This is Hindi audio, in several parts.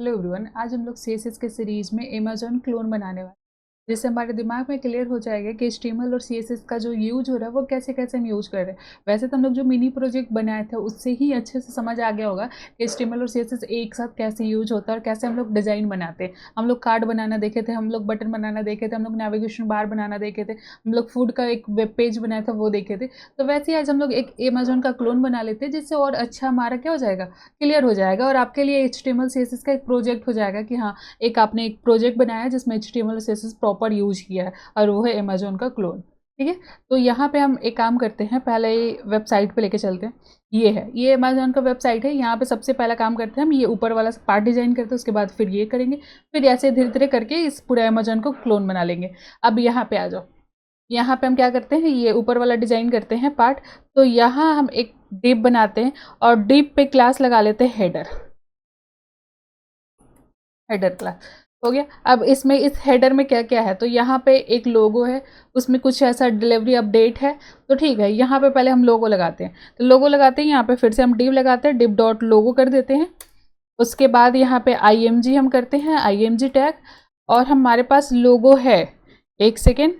हेलो एवरीवन, आज हम लोग सीएसएस के सीरीज में अमेजॉन क्लोन बनाने वाले हैं, जिससे हमारे दिमाग में क्लियर हो जाएगा कि एचटीएमएल और सीएसएस का जो यूज हो रहा है वो कैसे कैसे हम यूज कर रहे हैं। वैसे तो हम लोग जो मिनी प्रोजेक्ट बनाए थे उससे ही अच्छे से समझ आ गया होगा कि एचटीएमएल और सीएसएस एक साथ कैसे यूज होता है और कैसे हम लोग डिज़ाइन बनाते हैं। हम लोग कार्ड बनाना देखे थे, हम लोग बटन बनाना देखे थे, हम लोग नेविगेशन बार बनाना देखे थे, हम लोग फूड का एक वेब पेज बनाया था वो देखे थे। तो वैसे ही आज हम लोग एक अमेजॉन का क्लोन बना लेते हैं, जिससे और अच्छा हमारा क्या हो जाएगा, क्लियर हो जाएगा। और आपके लिए HTML CSS का एक प्रोजेक्ट हो जाएगा कि हाँ, एक आपने एक प्रोजेक्ट बनाया है जिसमें HTML और CSS प्रॉपर यूज किया है, और वो है अमेजोन का क्लोन। ठीक है, तो यहाँ पे हम एक काम करते हैं, पहले वेबसाइट पे लेके चलते हैं। ये अमेजोन का वेबसाइट है। यहाँ पे सबसे पहला काम करते हैं हम, ये ऊपर वाला पार्ट डिजाइन करते हैं, उसके बाद फिर ये करेंगे, फिर ऐसे धीरे धीरे करके इस पूरे अमेजोन को क्लोन बना लेंगे। अब यहाँ पे आ जाओ। यहाँ पे हम क्या करते हैं, ये ऊपर वाला डिजाइन करते हैं पार्ट। तो यहाँ हम एक डिप बनाते हैं और डिप पे क्लास लगा लेते हैं हेडर। हेडर क्लास हो गया। अब इसमें इस हेडर में क्या क्या है, तो यहाँ पे एक लोगो है, उसमें कुछ ऐसा डिलीवरी अपडेट है। तो ठीक है, यहाँ पे पहले हम लोगो लगाते हैं। तो लोगो लगाते हैं, यहाँ पे फिर से हम डिव लगाते हैं, डिव डॉट लोगो कर देते हैं। उसके बाद यहाँ पे IMG हम करते हैं, IMG टैग। और हमारे पास लोगो है, एक सेकेंड,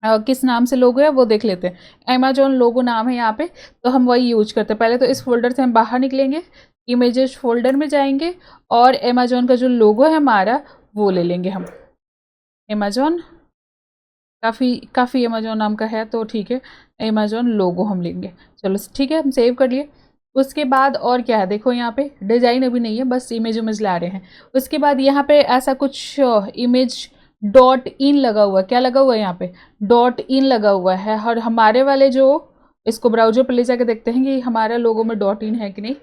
किस नाम से लोगो है वो देख लेते हैं। अमेजोन लोगो नाम है यहाँ पे, तो हम वही यूज करते हैं। पहले तो इस फोल्डर से हम बाहर निकलेंगे, इमेजेस फोल्डर में जाएंगे और अमेजोन का जो लोगो है हमारा वो ले लेंगे हम। अमेजोन काफ़ी काफ़ी अमेजोन नाम का है, तो ठीक है, अमेजोन लोगो हम लेंगे। चलो ठीक है, हम सेव कर लिए। उसके बाद और क्या है, देखो यहाँ पे डिजाइन अभी नहीं है, बस इमेज उमेज ला रहे हैं। उसके बाद यहाँ पे ऐसा कुछ इमेज डॉट इन लगा हुआ है। क्या लगा हुआ है यहाँ पे, डॉट इन लगा हुआ है। और हमारे वाले जो, इसको ब्राउजर पर ले जाकर देखते हैं कि हमारे लोगो में डॉट इन है कि नहीं।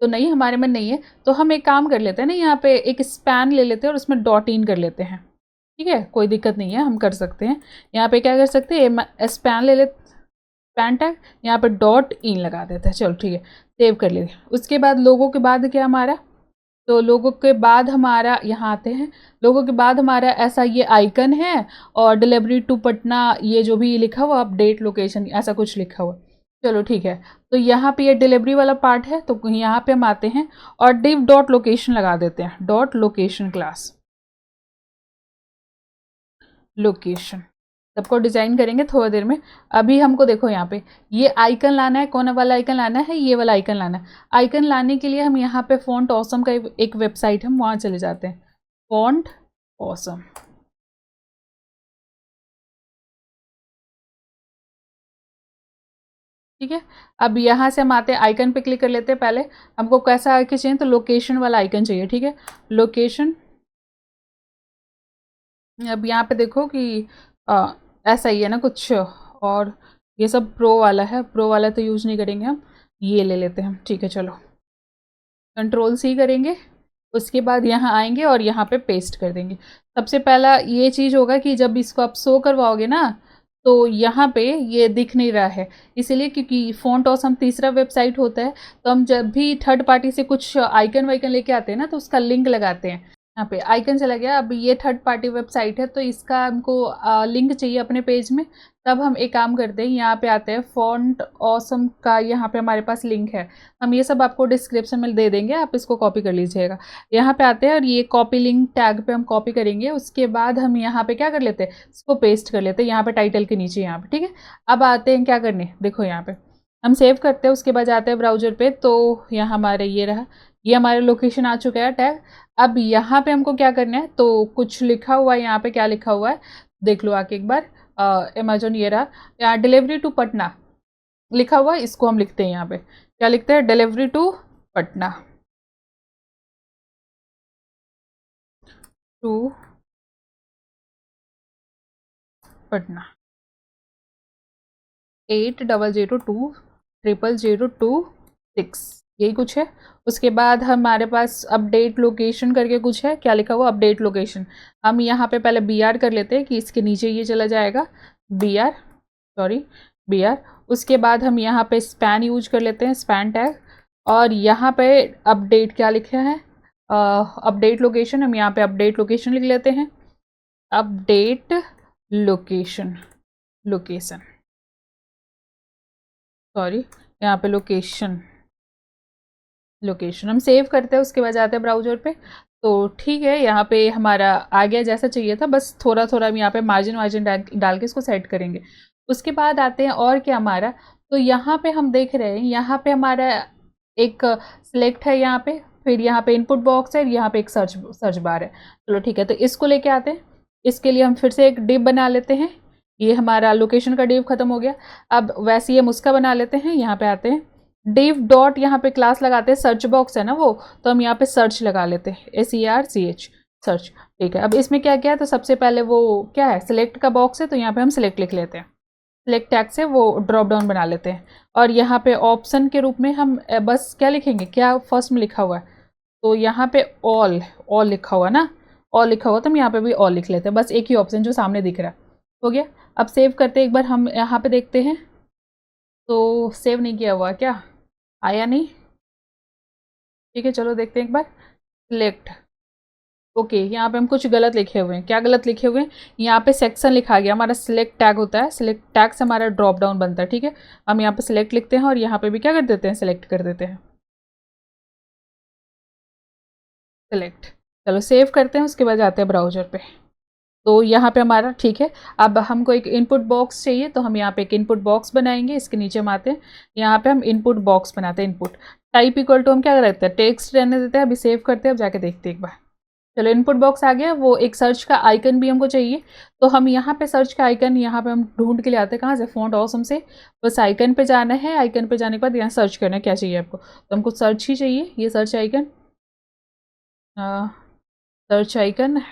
तो नहीं, हमारे में नहीं है। तो हम एक काम कर लेते हैं ना, यहाँ पे एक स्पैन ले लेते हैं और उसमें डॉट इन कर लेते हैं। ठीक है, कोई दिक्कत नहीं है, हम कर सकते हैं। यहाँ पे क्या कर सकते हैं, स्पैन ले लेते, स्पैन टैग, यहाँ पे डॉट इन लगा देते हैं। चलो ठीक है, सेव कर लेते। उसके बाद लोगों के बाद क्या हमारा, तो लोगों के बाद हमारा यहाँ आते हैं। लोगों के बाद हमारा ऐसा ये आइकन है, और डिलीवरी टू पटना, ये जो भी लिखा हुआ अपडेट लोकेशन ऐसा कुछ लिखा हुआ। चलो ठीक है, तो यहाँ पे ये डिलीवरी वाला पार्ट है, तो यहाँ पे हम आते हैं और डिव डॉट लोकेशन लगा देते हैं, डॉट लोकेशन क्लास लोकेशन। सबको डिजाइन करेंगे थोड़ी देर में। अभी हमको देखो यहाँ पे ये आइकन लाना है, कौन वाला आइकन लाना है, ये वाला आइकन लाना है। आइकन लाने के लिए हम यहाँ पे फॉन्ट ऑसम का एक वेबसाइट है, हम वहाँ चले जाते हैं, फॉन्ट ऑसम। ठीक है, अब यहाँ से हम आते हैं, आइकन पे क्लिक कर लेते हैं। पहले हमको कैसा आइकन चाहिए, तो लोकेशन वाला आइकन चाहिए। ठीक है, लोकेशन। अब यहाँ पे देखो कि ऐसा ही है ना कुछ, और ये सब प्रो वाला है, प्रो वाला तो यूज़ नहीं करेंगे हम, ये ले लेते हैं हम। ठीक है, चलो कंट्रोल C करेंगे। उसके बाद यहाँ आएंगे और यहाँ पे पेस्ट कर देंगे। सबसे पहला ये चीज़ होगा कि जब इसको आप शो करवाओगे ना, तो यहाँ पे ये दिख नहीं रहा है, इसीलिए क्योंकि फ़ॉन्ट ऑसम तीसरा वेबसाइट होता है। तो हम जब भी थर्ड पार्टी से कुछ आइकन वाइकन लेके आते हैं ना, तो उसका लिंक लगाते हैं। यहाँ पे आइकन चला गया। अब ये थर्ड पार्टी वेबसाइट है, तो इसका हमको लिंक चाहिए अपने पेज में। तब हम एक काम करते हैं, यहाँ पे आते हैं, फॉन्ट ऑसम का यहाँ पे हमारे पास लिंक है। हम ये सब आपको डिस्क्रिप्शन में दे देंगे, आप इसको कॉपी कर लीजिएगा। यहाँ पे आते हैं और ये कॉपी लिंक टैग पे हम कॉपी करेंगे। उसके बाद हम यहाँ पे क्या कर लेते हैं, इसको पेस्ट कर लेते हैं यहाँ पे टाइटल के नीचे, यहाँ पे। ठीक है, अब आते हैं क्या करने, देखो यहाँ पे हम सेव करते हैं। उसके बाद जाते हैं ब्राउजर पे, तो यहाँ हमारे ये रहा, ये हमारे लोकेशन आ चुका है टैग। अब यहाँ पे हमको क्या करना है, तो कुछ लिखा हुआ है यहाँ पे, क्या लिखा हुआ है देख लो आके एक बार। अमेजोन ये रहा, यहाँ डिलीवरी टू पटना लिखा हुआ है, इसको हम लिखते हैं यहाँ पे। क्या लिखते हैं, delivery to Patna, to Patna 80020026, यही कुछ है। उसके बाद हमारे पास अपडेट लोकेशन करके कुछ है, क्या लिखा हुआ, अपडेट लोकेशन। हम यहाँ पे पहले BR कर लेते हैं कि इसके नीचे ये चला जाएगा, BR, सॉरी BR। उसके बाद हम यहाँ पे स्पैन यूज कर लेते हैं, स्पैन टैग। और यहाँ पे अपडेट क्या लिखा है, अपडेट लोकेशन, हम यहाँ पे अपडेट लोकेशन लिख लेते हैं, अपडेट लोकेशन, लोकेशन, सॉरी यहाँ पे लोकेशन, लोकेशन हम सेव करते हैं, उसके बाद जाते हैं ब्राउज़र पे। तो ठीक है, यहाँ पे हमारा आ गया जैसा चाहिए था, बस थोड़ा थोड़ा हम यहाँ पे मार्जिन वार्जिन डाल के इसको सेट करेंगे। उसके बाद आते हैं और क्या हमारा, तो यहाँ पे हम देख रहे हैं यहाँ पे हमारा एक सिलेक्ट है यहाँ पे, फिर यहाँ पे इनपुट बॉक्स है, यहाँ पे एक सर्च बार है। चलो ठीक है, तो इसको लेके आते हैं। इसके लिए हम फिर से एक डिव बना लेते हैं। ये हमारा लोकेशन का डिव खत्म हो गया। अब वैसे ही हम उसका बना लेते हैं। यहाँ पे आते हैं, डिव डॉट यहाँ पे क्लास लगाते हैं, सर्च बॉक्स है ना वो, तो हम यहाँ पे सर्च लगा लेते हैं, SERCH सर्च। ठीक है, अब इसमें क्या क्या है, तो सबसे पहले वो क्या है, सिलेक्ट का बॉक्स है, तो यहाँ पे हम सिलेक्ट लिख लेते हैं। सिलेक्ट टैग से वो ड्रॉप डाउन बना लेते हैं, और यहाँ पे ऑप्शन के रूप में हम बस क्या लिखेंगे, क्या फर्स्ट में लिखा हुआ है, तो यहाँ पे ऑल लिखा हुआ ना, ऑल लिखा हुआ, तो हम यहाँ पे भी ऑल लिख लेते हैं, बस एक ही ऑप्शन जो सामने दिख रहा है। हो गया। अब सेव करते हैं, एक बार हम यहाँ पे देखते हैं, तो सेव नहीं किया हुआ क्या, आया नहीं। ठीक है, चलो देखते हैं एक बार। सिलेक्ट, ओके, यहाँ पे हम कुछ गलत लिखे हुए हैं। क्या गलत लिखे हुए हैं, यहाँ पे सेक्शन लिखा गया, हमारा सिलेक्ट टैग होता है, सिलेक्ट टैग से हमारा ड्रॉप डाउन बनता है। ठीक है, हम यहाँ पे सिलेक्ट लिखते हैं और यहाँ पे भी क्या कर देते हैं, सिलेक्ट कर देते हैं, सिलेक्ट। चलो सेव करते हैं, उसके बाद जाते हैं ब्राउजर पे। तो यहाँ पे हमारा ठीक है। अब हमको एक इनपुट बॉक्स चाहिए, तो हम यहाँ पे एक इनपुट बॉक्स बनाएंगे। इसके नीचे हम आते हैं, यहाँ पे हम इनपुट बॉक्स बनाते हैं। इनपुट टाइप इक्वल टू हम क्या रहते हैं, टेक्स्ट रहने देते हैं। अभी सेव करते हैं, अब जाके देखते हैं एक बार। चलो इनपुट बॉक्स आ गया। वो एक सर्च का आइकन भी हमको चाहिए, तो हम यहाँ पे सर्च का आइकन यहाँ पे हम ढूंढ के ले आते हैं। कहाँ से, फॉन्ट ऑसम से। बस आइकन पे जाना है, आइकन पे जाने के बाद यहाँ सर्च करना है क्या चाहिए आपको, तो हमको सर्च ही चाहिए, ये सर्च आइकन, सर्च आइकन।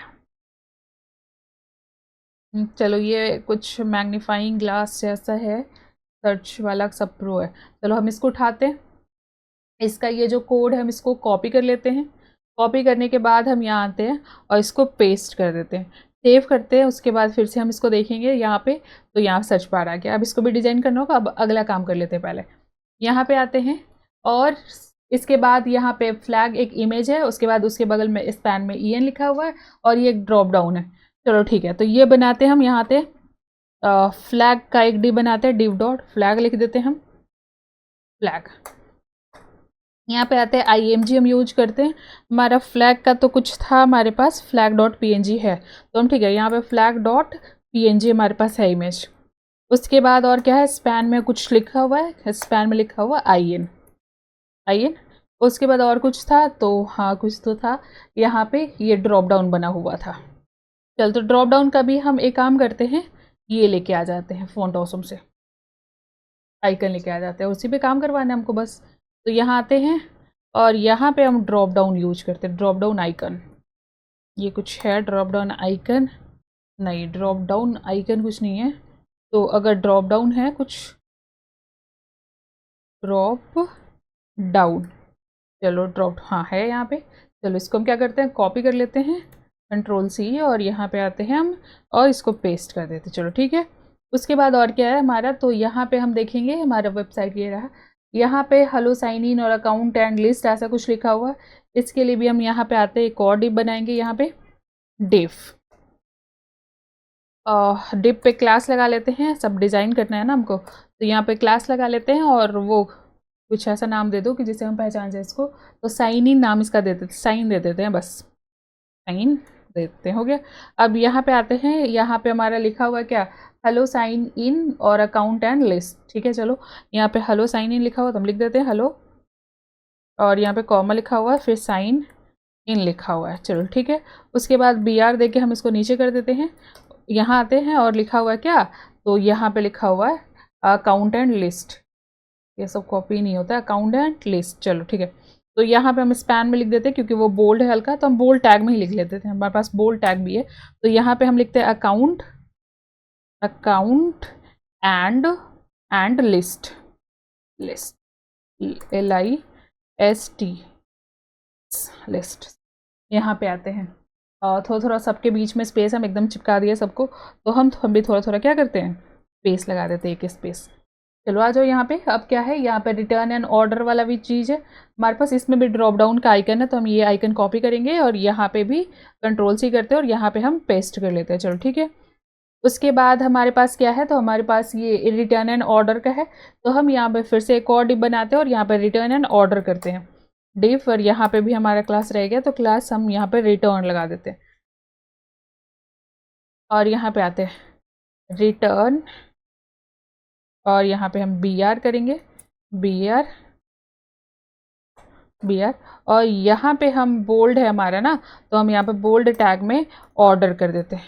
चलो ये कुछ मैग्नीफाइंग ग्लास जैसा है, सर्च वाला सब प्रो है। चलो हम इसको उठाते हैं, इसका ये जो कोड है हम इसको कॉपी कर लेते हैं। कॉपी करने के बाद हम यहाँ आते हैं और इसको पेस्ट कर देते हैं, सेव करते हैं। उसके बाद फिर से हम इसको देखेंगे यहाँ पे, तो यहाँ सर्च बार आ गया। अब इसको भी डिज़ाइन करना होगा, अब अगला काम कर लेते हैं। पहले यहाँ पे आते हैं, और इसके बाद यहाँ पे फ्लैग एक इमेज है, उसके बाद उसके बगल में स्पैन में EN लिखा हुआ है, और ये एक ड्रॉप डाउन है। चलो ठीक है, तो ये बनाते हैं हम यहाँ पे फ्लैग का एक डिव बनाते हैं, डिव डॉट फ्लैग लिख देते हैं हम, फ्लैग। यहाँ पे आते हैं, IMG हम यूज करते हैं। हमारा फ्लैग का तो कुछ था हमारे पास, फ्लैग डॉट PNG है, तो हम ठीक है, यहाँ पे फ्लैग डॉट PNG हमारे पास है इमेज। उसके बाद और क्या है, स्पैन में कुछ लिखा हुआ है, स्पैन में लिखा हुआ IN। उसके बाद और कुछ था, तो हाँ कुछ तो था, यहाँ पे ये ड्रॉप डाउन बना हुआ था। चल, तो ड्रॉप डाउन का भी हम एक काम करते हैं, ये लेके आ जाते हैं, फॉन्ट ऑसम से आइकन लेके आ जाते हैं, उसी पे काम करवाना है हमको बस। तो यहाँ आते हैं, और यहाँ पे हम ड्रॉप डाउन यूज करते हैं, ड्रॉप डाउन आइकन। ये कुछ है ड्रॉप डाउन आइकन, नहीं ड्रॉप डाउन आइकन कुछ नहीं है। तो अगर ड्रॉप डाउन है कुछ, ड्रॉप डाउन, चलो ड्रॉप, हाँ है यहाँ पे। चलो इसको हम क्या करते हैं, कॉपी कर लेते हैं, Ctrl+C, और यहाँ पे आते हैं हम और इसको पेस्ट कर देते हैं। चलो ठीक है। उसके बाद और क्या है हमारा, तो यहाँ पे हम देखेंगे, हमारा वेबसाइट ये रहा। यहाँ पे हेलो साइन इन और अकाउंट एंड लिस्ट ऐसा कुछ लिखा हुआ। इसके लिए भी हम यहाँ पे आते हैं, एक और डिव बनाएंगे, यहाँ पे डिव, डिव पे क्लास लगा लेते हैं। सब डिज़ाइन करना है ना हमको, तो यहाँ पे क्लास लगा लेते हैं, और वो कुछ ऐसा नाम दे दो कि जिसे हम पहचान जाए इसको। तो साइन इन नाम इसका दे देते, साइन दे देते हैं, बस साइन देते हैं, हो गया। अब यहाँ पे आते हैं, यहाँ पे हमारा लिखा हुआ क्या, हेलो साइन इन और अकाउंट एंड लिस्ट। ठीक है, चलो यहाँ पे हेलो साइन इन लिखा हुआ, तो हम लिख देते हैं हेलो, और यहाँ पे कॉमा लिखा हुआ है, फिर साइन इन लिखा हुआ है। चलो ठीक है। उसके बाद BR दे के हम इसको नीचे कर देते हैं। यहाँ आते हैं और लिखा हुआ है क्या, तो यहाँ पे लिखा हुआ है अकाउंट एंड लिस्ट। ये सब कॉपी नहीं होता है, अकाउंट एंड लिस्ट। चलो ठीक है, तो यहाँ पे हम स्पैन में लिख देते हैं, क्योंकि वो बोल्ड है हल्का, तो हम बोल्ड टैग में ही लिख लेते थे, हमारे पास बोल्ड टैग भी है। तो यहाँ पे हम लिखते हैं account and list, list LIST, list. यहाँ पे आते हैं, और थोड़ा थोड़ा सबके बीच में स्पेस हम एकदम चिपका दिए सबको, तो हम भी थोड़ा थोड़ा क्या करते हैं, स्पेस लगा देते हैं, एक स्पेस। चलो आ जाओ यहाँ पे। अब क्या है, यहाँ पे रिटर्न एंड ऑर्डर वाला भी चीज़ है हमारे पास, इसमें भी ड्रॉप डाउन का आइकन है, तो हम ये आइकन कॉपी करेंगे और यहाँ पे भी Ctrl+C करते हैं, और यहाँ पे हम पेस्ट कर लेते हैं। चलो ठीक है। उसके बाद हमारे पास क्या है, तो हमारे पास ये रिटर्न एंड ऑर्डर का है, तो हम यहाँ पे फिर से एक और डिव बनाते हैं, और यहाँ पे रिटर्न एंड ऑर्डर करते हैं। डिफ, और यहाँ पे भी हमारा क्लास रह गया तो क्लास हम यहाँ पे रिटर्न लगा देते हैं, और यहाँ पे आते हैं रिटर्न, और यहाँ पे हम बी आर करेंगे, बी आर बी आर, और यहाँ पे हम बोल्ड है हमारा ना, तो हम यहाँ पे बोल्ड टैग में ऑर्डर कर देते हैं,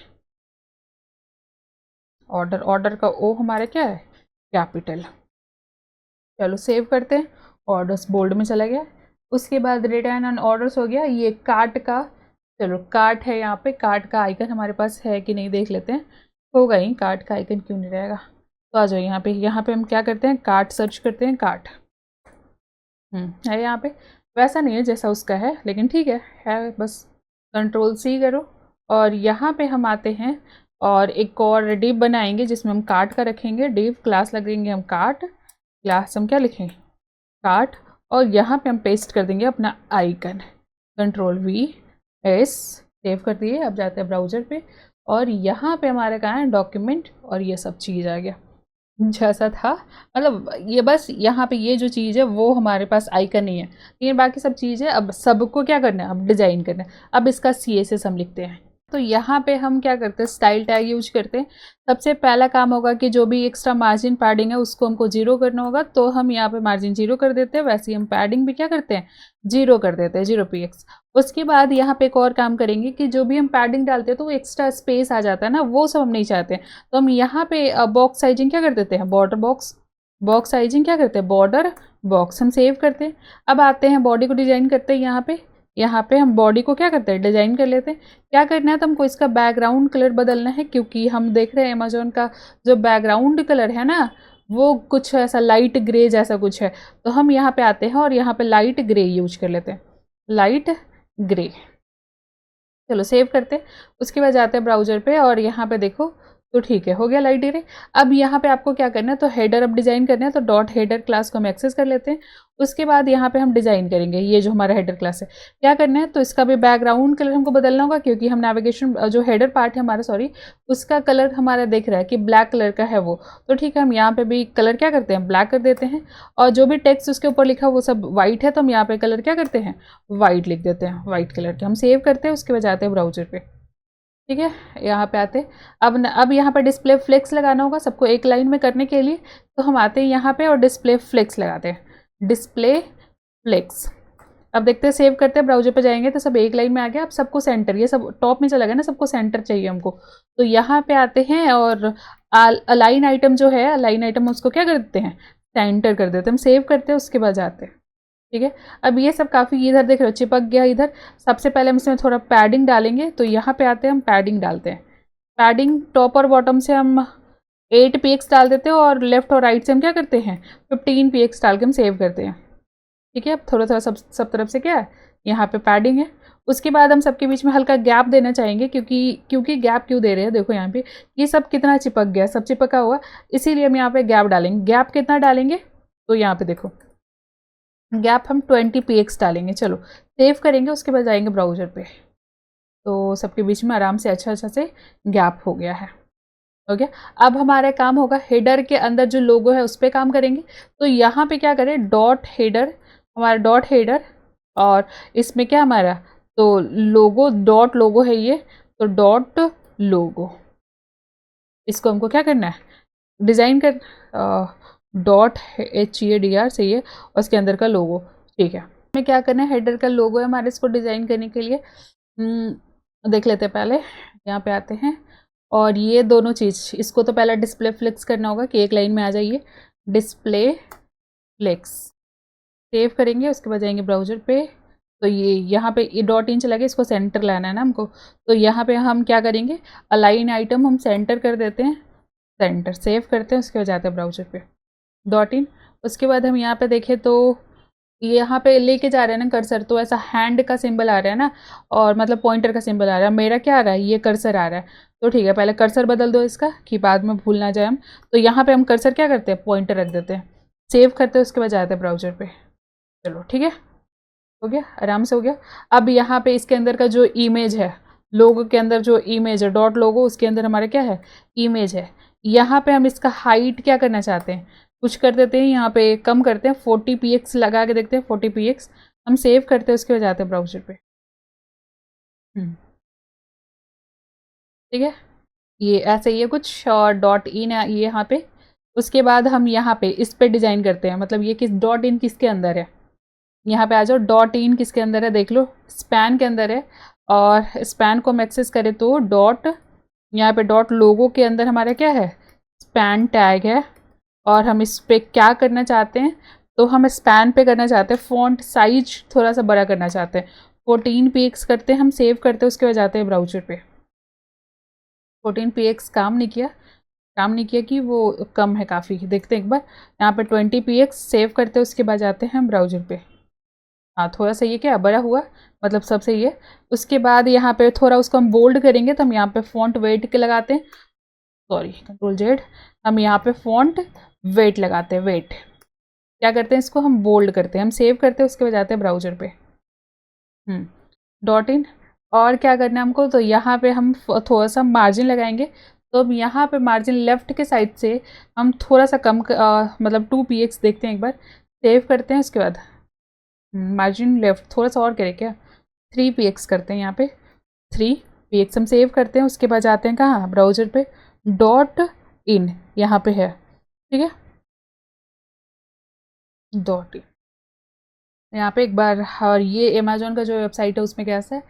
ऑर्डर, ऑर्डर का ओ हमारा क्या है, कैपिटल। चलो सेव करते हैं, ऑर्डर्स बोल्ड में चला गया। उसके बाद रिटर्न ऑन ऑर्डर्स हो गया। ये कार्ट का, चलो कार्ट है, यहाँ पे कार्ट का आइकन हमारे पास है कि नहीं देख लेते हैं, होगा ही, कार्ट का आइकन क्यों नहीं रहेगा। तो आ जाओ यहाँ पे हम क्या करते हैं, कार्ट सर्च करते हैं, कार्ट है यहाँ पे, वैसा नहीं है जैसा उसका है, लेकिन ठीक है बस कंट्रोल सी करो, और यहाँ पे हम आते हैं और एक और डिव बनाएंगे जिसमें हम कार्ट का रखेंगे, डिव क्लास लगेंगे हम कार्ट, क्लास हम क्या लिखेंगे, कार्ट, और यहाँ पे हम पेस्ट कर देंगे अपना icon, control V S, save कर दिए। अब जाते हैं ब्राउज़र पे, और यहाँ पे हमारे कहाँ है, डॉक्यूमेंट, और ये सब चीज़ आ गया जैसा था, मतलब ये बस यहाँ पे ये जो चीज़ है वो हमारे पास आइकन नहीं है, लेकिन बाकी सब चीज़ है। अब सबको क्या करना है, अब डिज़ाइन करना है। अब इसका CSS हम लिखते हैं, तो यहाँ पे हम क्या करते हैं, स्टाइल टैग यूज करते हैं। सबसे पहला काम होगा कि जो भी एक्स्ट्रा मार्जिन पैडिंग है उसको हमको 0 करना होगा, तो हम यहाँ पे मार्जिन 0 कर देते हैं। वैसे ही हम पैडिंग भी क्या करते हैं, 0 कर देते हैं, 0 px। उसके बाद यहाँ पे एक और काम करेंगे कि जो भी हम पैडिंग डालते हैं तो वो एक्स्ट्रा स्पेस आ जाता है ना, वो सब हम नहीं चाहते हैं, तो हम यहाँ पे बॉक्स साइजिंग क्या कर देते हैं, बॉर्डर बॉक्स, बॉक्स साइजिंग क्या करते हैं, बॉर्डर बॉक्स, हम सेव करते हैं। अब आते हैं बॉडी को डिजाइन करते हैं, यहाँ पे हम बॉडी को क्या करते हैं, डिजाइन कर लेते हैं। क्या करना है, तो हमको इसका बैकग्राउंड कलर बदलना है, क्योंकि हम देख रहे हैं अमेजोन का जो बैकग्राउंड कलर है ना, वो कुछ ऐसा लाइट ग्रे जैसा कुछ है, तो हम यहाँ पे आते हैं और यहाँ पे लाइट ग्रे यूज कर लेते हैं, लाइट ग्रे। चलो सेव करते हैं। उसके बाद जाते हैं ब्राउजर पे, और यहाँ पे देखो तो ठीक है, हो गया लाइट ग्रे। अब यहाँ पे आपको क्या करना है, तो हेडर अब डिजाइन करना है, तो डॉट हेडर क्लास को हम एक्सेस कर लेते हैं। उसके बाद यहाँ पे हम डिजाइन करेंगे, ये जो हमारा हेडर क्लास है क्या करना है, तो इसका भी बैकग्राउंड कलर हमको बदलना होगा, क्योंकि हम नेविगेशन जो हेडर पार्ट है हमारा, सॉरी, उसका कलर हमारा देख रहा है कि ब्लैक कलर का है वो, तो ठीक है हम यहाँ पे भी कलर क्या करते हैं, ब्लैक कर देते हैं। और जो भी टेक्स्ट उसके ऊपर लिखा वो सब व्हाइट है, तो हम यहाँ पे कलर क्या करते हैं, व्हाइट लिख देते हैं, व्हाइट कलर के। हम सेव करते हैं, उसके बाद जाते हैं ब्राउजर पे, ठीक है, यहाँ पे आते। अब यहाँ पे डिस्प्ले फ्लेक्स लगाना होगा सबको एक लाइन में करने के लिए, तो हम आते हैं यहाँ पे और डिस्प्ले फ्लेक्स लगाते हैं, डिस्प्ले फ्लेक्स। अब देखते हैं, सेव करते हैं, ब्राउजर पे जाएंगे तो सब एक लाइन में आ गया। अब सबको सेंटर, ये सब टॉप में चला गया ना, सबको सेंटर चाहिए हमको, तो यहाँ पे आते हैं और अलाइन आइटम जो है, अलाइन आइटम उसको क्या कर देते हैं, सेंटर कर देते हैं। हम सेव करते हैं, उसके बाद जाते हैं, ठीक है। अब ये सब काफ़ी, इधर देख रहे हो चिपक गया इधर। सबसे पहले हम इसमें थोड़ा पैडिंग डालेंगे, तो यहाँ पे आते हैं, हम पैडिंग डालते हैं। पैडिंग टॉप और बॉटम से हम 8 px डाल देते हैं, और लेफ्ट और राइट से हम क्या करते हैं, 15 px डाल के हम सेव करते हैं, ठीक है। अब थोड़ा थोड़ा सब तरफ से क्या है, यहाँ पे पैडिंग है। उसके बाद हम सबके बीच में हल्का गैप देना चाहेंगे, क्योंकि गैप क्यों दे रहे हैं, देखो यहाँ पे ये सब कितना चिपक गया, सब चिपका हुआ, इसीलिए हम यहाँ पे गैप डालेंगे। गैप कितना डालेंगे, तो यहाँ पे देखो गैप हम 20 px डालेंगे। चलो सेव करेंगे, उसके बाद जाएंगे ब्राउजर पे, तो सबके बीच में आराम से अच्छा से गैप हो गया है, हो गया। अब हमारा काम होगा हेडर के अंदर जो लोगो है उस पर काम करेंगे। तो यहाँ पे क्या करें, डॉट हेडर, हमारा डॉट हेडर, और इसमें क्या हमारा, तो लोगो, डॉट लोगो है ये, तो डॉट लोगो, इसको हमको क्या करना है, डिज़ाइन कर, डॉट HEADR सही है, और उसके अंदर का लोगो, ठीक है। हमें क्या करना है, हेडर का लोगो है हमारे, इसको डिज़ाइन करने के लिए देख लेते हैं। पहले यहाँ पे आते हैं, और ये दोनों चीज़, इसको तो पहले डिस्प्ले फ्लेक्स करना होगा कि एक लाइन में आ जाइए, डिस्प्ले फ्लेक्स, सेव करेंगे। उसके बाद जाएंगे ब्राउजर पे, तो ये यहाँ पे ये डॉट इन चला गया, इसको सेंटर लाना है ना हमको, तो यहाँ पे हम क्या करेंगे, अलाइन आइटम हम सेंटर कर देते हैं, सेंटर, सेव करते हैं। उसके बाद जाते हैं ब्राउजर पे, डॉट इन। उसके बाद हम यहाँ पे देखें तो यहाँ पे लेके जा रहे हैं ना कर्सर, तो ऐसा हैंड का सिंबल आ रहा है ना, और मतलब पॉइंटर का सिंबल आ रहा है, मेरा क्या आ रहा है, ये कर्सर आ रहा है, तो ठीक है पहले कर्सर बदल दो इसका, कि बाद में भूल ना जाए हम। तो यहाँ पे हम कर्सर क्या करते हैं, पॉइंटर रख देते हैं, सेव करते हैं। उसके बाद जाते हैं ब्राउजर पे, चलो ठीक है, हो गया, आराम से हो गया। अब यहाँ पे इसके अंदर का जो इमेज है, लोगो के अंदर जो इमेज है, डॉट लोगो, उसके अंदर हमारा क्या है, इमेज है। यहाँ पे हम इसका हाइट क्या करना चाहते हैं, कुछ कर देते हैं, यहाँ पे कम करते हैं, 40 px लगा के देखते हैं, 40 px। हम सेव करते हैं, उसके बाद जाते हैं ब्राउज़र पे। ठीक है, ये ऐसे ही है कुछ, और डॉट इन है ये यहाँ पे। उसके बाद हम यहाँ पे इस पे डिज़ाइन करते हैं, मतलब ये किस डॉट इन किसके अंदर है, यहाँ पे आ जाओ। डॉट इन किसके अंदर है देख लो, स्पैन के अंदर है। और स्पैन को हम एक्सेस करें तो डॉट, यहाँ पे डॉट लोगो के अंदर हमारा क्या है, स्पैन टैग है। और हम इस पे क्या करना चाहते हैं, तो हम स्पैन पे करना चाहते हैं, फ़ॉन्ट साइज थोड़ा सा बड़ा करना चाहते हैं। 14 px करते हैं, हम सेव करते हैं, उसके बाद जाते हैं ब्राउज़र पे। 14 px काम नहीं किया कि वो कम है काफ़ी, देखते हैं एक बार। यहाँ पे 20 px सेव करते हैं, उसके बाद जाते हैं हम ब्राउज़र पे। हाँ, थोड़ा सा ये क्या बड़ा हुआ, मतलब सब सही है। उसके बाद यहाँ पे थोड़ा उसको हम बोल्ड करेंगे, तो हम यहाँ पे फ़ॉन्ट वेट के लगाते हैं, सॉरी Ctrl Z। हम यहाँ पे फ़ॉन्ट वेट लगाते हैं, वेट क्या करते हैं, इसको हम बोल्ड करते हैं, हम सेव करते हैं, उसके बाद जाते हैं ब्राउज़र पे। Dot in. और क्या करना है हमको, तो यहाँ पे हम थोड़ा सा मार्जिन लगाएंगे। तो अब यहाँ पे मार्जिन लेफ्ट के साइड से हम थोड़ा सा कम मतलब 2 px देखते हैं एक बार, सेव करते हैं, उसके बाद मार्जिन लेफ्ट थोड़ा सा और करें क्या, 3 px करते हैं, यहाँ पे 3 px हम सेव करते हैं, उसके बाद जाते हैं कहाँ, ब्राउज़र पे। डॉट इन यहाँ पे है, ठीक है, डॉट इन यहाँ पे एक बार। और ये अमेजोन का जो वेबसाइट है उसमें कैसा है,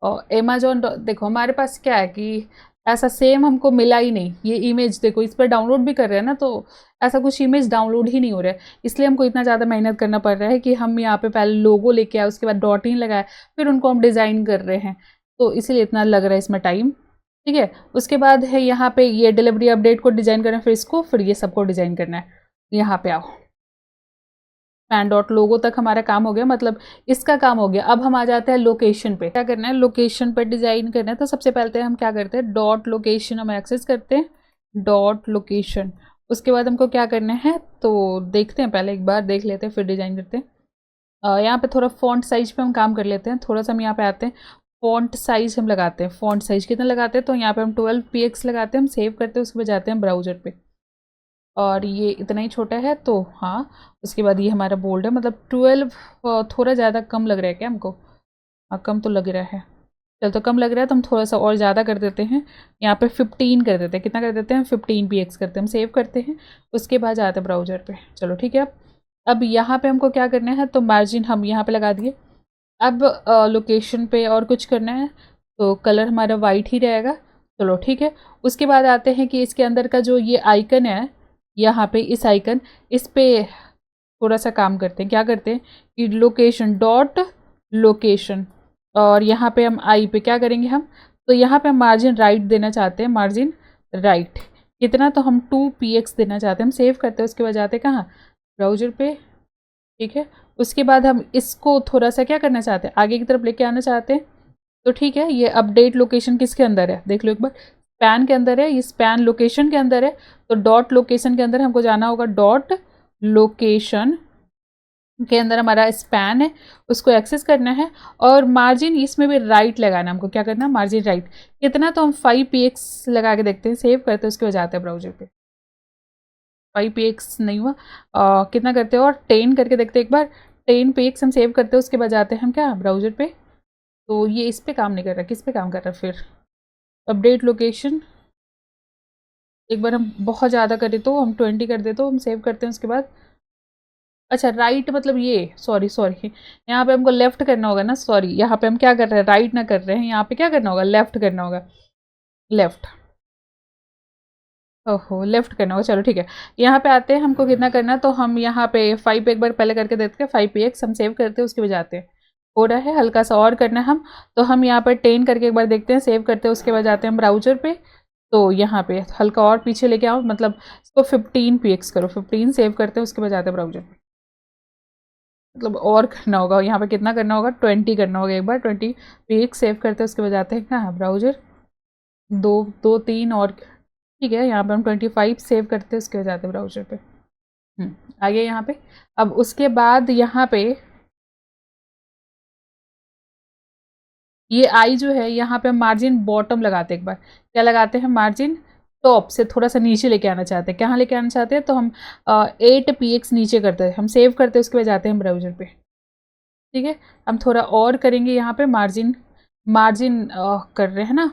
और अमेजोन देखो हमारे पास क्या है कि ऐसा सेम हमको मिला ही नहीं। ये इमेज देखो, इस पर डाउनलोड भी कर रहे हैं ना, तो ऐसा कुछ इमेज डाउनलोड ही नहीं हो रहा है। इसलिए हमको इतना ज़्यादा मेहनत करना पड़ रहा है कि हम यहाँ पे पहले लोगो लेके आए, उसके बाद डॉट इन लगाए, फिर उनको हम डिज़ाइन कर रहे हैं, तो इसीलिए इतना लग रहा है इसमें टाइम। ठीक है, उसके बाद है यहाँ पे ये डिलीवरी अपडेट को डिज़ाइन करना है, फिर इसको, फिर ये सबको डिज़ाइन करना है। यहाँ पे आओ, पैन डॉट लोगो तक हमारा काम हो गया, मतलब इसका काम हो गया। अब हम आ जाते हैं लोकेशन पे। क्या करना है, लोकेशन पे डिज़ाइन करना है, तो सबसे पहले हम क्या करते हैं, डॉट लोकेशन हम एक्सेस करते हैं, डॉट लोकेशन। उसके बाद हमको क्या करना है, तो देखते हैं, पहले एक बार देख लेते हैं, फिर डिज़ाइन करते हैं। यहाँ पे थोड़ा फ़ॉन्ट साइज पे हम काम कर लेते हैं, थोड़ा सा हम यहाँ पे आते हैं, फ़ॉन्ट साइज हम लगाते हैं। फ़ॉन्ट साइज कितना लगाते हैं, तो यहाँ पे हम 12 px लगाते हैं, हम सेव करते हैं, उसके बाद जाते हैं ब्राउज़र पे। और ये इतना ही छोटा है, तो हाँ, उसके बाद ये हमारा बोल्ड है, मतलब 12 थोड़ा ज़्यादा कम लग रहा है क्या हमको, हाँ कम तो लग रहा है। चल, तो कम लग रहा है तो हम थोड़ा सा और ज़्यादा कर देते हैं, यहाँ पे 15 कर देते हैं। कितना कर देते हैं, 15 px करते हैं, हम सेव करते हैं, उसके बाद जाते हैं ब्राउज़र पे। चलो ठीक है, अब यहाँ पे हमको क्या करना है, तो मार्जिन हम यहाँ पे लगा दिए। अब लोकेशन पे और कुछ करना है, तो कलर हमारा वाइट ही रहेगा। चलो ठीक है, उसके बाद आते हैं कि इसके अंदर का जो ये आइकन है, यहाँ पे इस आइकन, इस पे थोड़ा सा काम करते हैं। क्या करते हैं कि लोकेशन, डॉट लोकेशन, और यहाँ पे हम आई पे क्या करेंगे हम, तो यहाँ पे हम मार्जिन राइट देना चाहते हैं, मार्जिन राइट कितना, तो हम 2 px देना चाहते हैं, हम सेव करते हैं, उसके बाद जाते हैं कहाँ, ब्राउज़र पे। ठीक है, उसके बाद हम इसको थोड़ा सा क्या करना चाहते हैं, आगे की तरफ लेके आना चाहते हैं। तो ठीक है, ये अपडेट लोकेशन किसके अंदर है, देख लो एक बार, स्पैन के अंदर है, ये स्पैन लोकेशन के अंदर है। तो डॉट लोकेशन के अंदर हमको जाना होगा, डॉट लोकेशन के अंदर हमारा स्पैन है, उसको एक्सेस करना है। और मार्जिन इसमें भी राइट लगाना है हमको, क्या करना है, मार्जिन राइट कितना, तो हम 5 px लगा के देखते हैं, सेव करते हैं, उसके बाद जाते हैं ब्राउज़र पे। 5 px नहीं हुआ, कितना करते हो, और 10 करके देखते हैं एक बार, 10 px हम सेव करते हैं, उसके बाद जाते हैं हम क्या, ब्राउज़र पे। तो ये इस पे काम नहीं कर रहा, किस पे काम कर रहा है, फिर अपडेट लोकेशन। एक बार हम बहुत ज़्यादा करें तो हम 20 कर दे, तो हम सेव करते हैं, उसके बाद अच्छा राइट, मतलब ये सॉरी सॉरी, यहाँ पे हमको लेफ्ट करना होगा ना, सॉरी यहाँ पे हम क्या कर रहे हैं, राइट ना कर रहे हैं, यहाँ पे क्या करना होगा, लेफ्ट करना होगा, लेफ्ट, ओहो लेफ्ट करना होगा। चलो ठीक है, यहाँ पे आते हैं, हमको कितना करना है, तो हम यहाँ पे 5 एक बार पहले करके देते हैं, 5 px हम सेव करते हैं, उसके बाद जाते हैं। हो रहा है, हल्का सा और करना है हम, तो हम यहाँ पर 10 करके एक बार देखते हैं, सेव करते हैं, उसके बाद जाते हैं हम ब्राउज़र पे। तो यहाँ पे हल्का और पीछे लेके आओ, मतलब इसको 15 px करो, 15 सेव करते हैं, उसके बाद जाते हैं ब्राउज़र पे। मतलब और करना होगा, यहाँ पे कितना करना होगा, 20 करना होगा एक बार, 20 px सेव करते हैं, उसके बाद जाते हैं कहाँ, ब्राउज़र, दो दो तीन और, ठीक है, यहाँ पे हम 25 सेव करते हैं, उसके बाद जाते हैं ब्राउज़र पे। आ गया यहाँ पे। अब उसके बाद यहाँ पे ये आई जो है, यहाँ पे हम मार्जिन बॉटम लगाते हैं, एक बार क्या लगाते हैं, मार्जिन टॉप से थोड़ा सा नीचे लेके आना चाहते हैं, कहाँ लेके आना चाहते हैं, तो हम 8 px नीचे करते हैं, हम सेव करते हैं, उसके बाद जाते हैं ब्राउज़र पे। ठीक है, हम थोड़ा और करेंगे यहाँ पे मार्जिन, मार्जिन कर रहे हैं ना,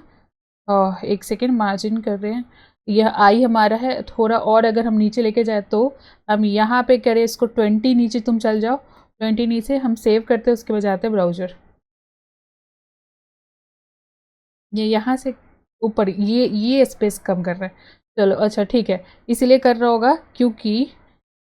एक सेकेंड, मार्जिन कर रहे हैं, यह आई हमारा है, थोड़ा और अगर हम नीचे लेके जाए तो हम यहाँ पे करें इसको 20 नीचे, तुम चल जाओ 20 नीचे, हम सेव करते हैं, उसके बाद जाते हैं ब्राउज़र, ये यहाँ से ऊपर ये स्पेस कम कर रहा है। चलो अच्छा ठीक है, इसीलिए कर रहा होगा क्योंकि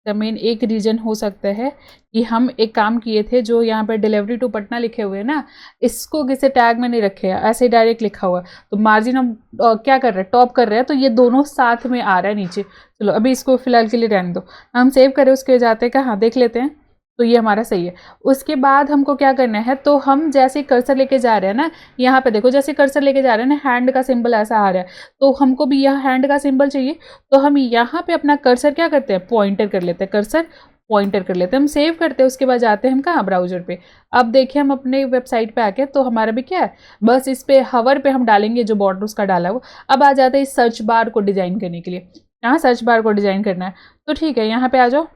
मेन एक रीजन हो सकता है कि हम एक काम किए थे, जो यहाँ पर डिलीवरी टू पटना लिखे हुए हैं ना, इसको किसी टैग में नहीं रखे हैं, ऐसे डायरेक्ट लिखा हुआ, तो मार्जिन हम क्या कर रहे हैं, टॉप कर रहे हैं, तो ये दोनों साथ में आ रहा है नीचे। चलो अभी इसको फिलहाल के लिए रहने दो, हम सेव करें, उसके जाते हैं कहाँ देख लेते हैं, तो ये हमारा सही है। उसके बाद हमको क्या करना है, तो हम जैसे कर्सर लेके जा रहे हैं ना, यहाँ पे देखो जैसे कर्सर लेके जा रहे हैं ना, हैंड का सिंबल ऐसा आ रहा है, तो हमको भी यह हैंड का सिंबल चाहिए, तो हम यहाँ पे अपना कर्सर क्या करते हैं, पॉइंटर कर लेते हैं, कर्सर पॉइंटर कर लेते हैं, हम सेव करते हैं, उसके बाद जाते हैं हम कहाँ, ब्राउजर पे। अब देखिए हम अपने वेबसाइट पे आके, तो हमारा भी क्या है, बस इस पे हवर पे हम डालेंगे जो बॉर्डर उसका डाला है वो। अब आ जाते हैं इस सर्च बार को डिजाइन करने के लिए, यहाँ सर्च बार को डिजाइन करना है, तो ठीक है यहाँ पे आ जाओ,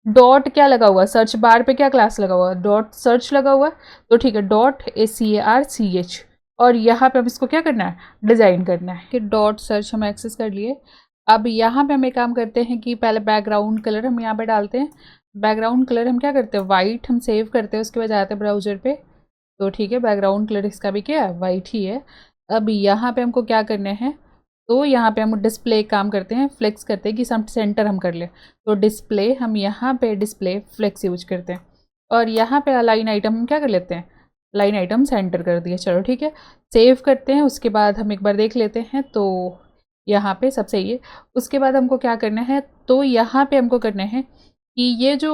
डॉट क्या लगा हुआ, सर्च बार पे क्या क्लास लगा हुआ, डॉट सर्च लगा हुआ, तो ठीक है डॉट ACRCH, और यहाँ पे हम इसको क्या करना है, डिजाइन करना है कि डॉट सर्च हम एक्सेस कर लिए। अब यहाँ पे हम एक काम करते हैं कि पहले बैकग्राउंड कलर हम यहाँ पे डालते हैं, बैकग्राउंड कलर हम क्या करते हैं, वाइट, हम सेव करते हैं, उसके बाद जाते हैं ब्राउजर पे, तो ठीक है बैकग्राउंड कलर इसका भी क्या है, वाइट ही है। अब यहाँ पे हमको क्या करना है, तो यहाँ पे हम डिस्प्ले काम करते हैं, फ्लेक्स करते हैं कि सब सेंटर हम कर ले, तो डिस्प्ले हम यहाँ पे डिस्प्ले फ्लेक्स यूज करते हैं, और यहाँ पे लाइन आइटम हम क्या कर लेते हैं, लाइन आइटम सेंटर कर दिए। चलो ठीक है, सेव करते हैं, उसके बाद हम एक बार देख लेते हैं, तो यहाँ पे सब सही है। उसके बाद हमको क्या करना है, तो यहाँ पे हमको करना है कि ये जो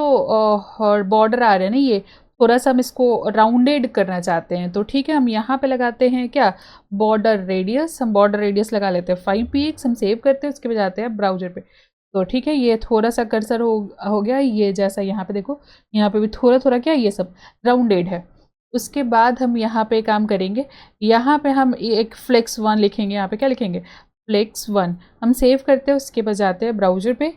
बॉर्डर आ रहे हैं ना, ये थोड़ा सा हम इसको राउंडेड करना चाहते हैं, तो ठीक है हम यहाँ पे लगाते हैं क्या, बॉर्डर रेडियस, हम बॉर्डर रेडियस लगा लेते हैं 5px, हम सेव करते हैं, उसके बाद जाते हैं ब्राउजर पे, तो ठीक है ये थोड़ा सा कर्सर हो गया, ये जैसा यहाँ पे देखो, यहाँ पे भी थोड़ा थोड़ा क्या ये सब राउंडेड है। उसके बाद हम यहाँ पे काम करेंगे, यहाँ पे हम एक flex1 लिखेंगे, यहाँ पे क्या लिखेंगे, flex1, हम सेव करते हैं, उसके बाद जाते हैं ब्राउजर पे,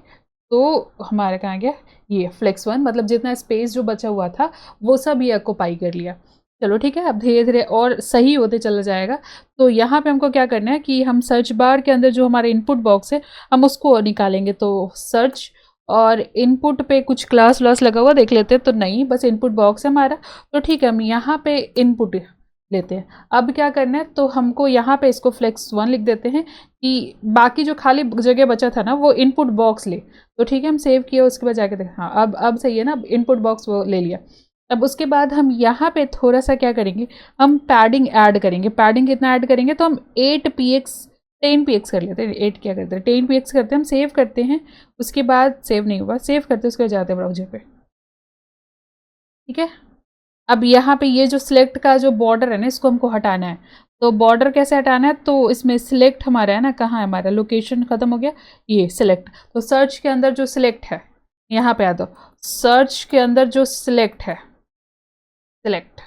तो हमारा कहाँ गया, ये flex1, मतलब जितना स्पेस जो बचा हुआ था वो सब ये ऑक्यूपाई कर लिया। चलो ठीक है, अब धीरे धीरे और सही होते चला जाएगा। तो यहाँ पे हमको क्या करना है कि हम सर्च बार के अंदर जो हमारा इनपुट बॉक्स है हम उसको निकालेंगे, तो सर्च और इनपुट पे कुछ क्लास लॉस लगा हुआ देख लेते हैं, तो नहीं बस इनपुट बॉक्स है हमारा, तो ठीक है हम यहाँ पे इनपुट लेते हैं। अब क्या करना है, तो हमको यहाँ पे इसको flex1 लिख देते हैं कि बाकी जो खाली जगह बचा था ना वो इनपुट बॉक्स ले, तो ठीक है हम सेव किया, उसके बाद जाके देखें, हाँ अब सही है ना, अब इनपुट बॉक्स वो ले लिया। अब उसके बाद हम यहाँ पे थोड़ा सा क्या करेंगे, हम पैडिंग ऐड करेंगे, पैडिंग कितना ऐड करेंगे, तो हम 8px 10px कर लेते हैं, 8 क्या करते हैं 10px करते हैं, हम सेव करते हैं, उसके बाद सेव नहीं हुआ, सेव करते हैं, उसके बाद जाते हैं ब्राउजर पे, ठीक है। अब यहाँ पे ये जो सिलेक्ट का जो बॉर्डर है ना, इसको हमको हटाना है, तो बॉर्डर कैसे हटाना है, तो इसमें सिलेक्ट हमारा है ना, कहाँ है हमारा लोकेशन खत्म हो गया, ये सिलेक्ट, तो सर्च के अंदर जो सिलेक्ट है, यहाँ पे आ दो, सर्च के अंदर जो सिलेक्ट है, सिलेक्ट,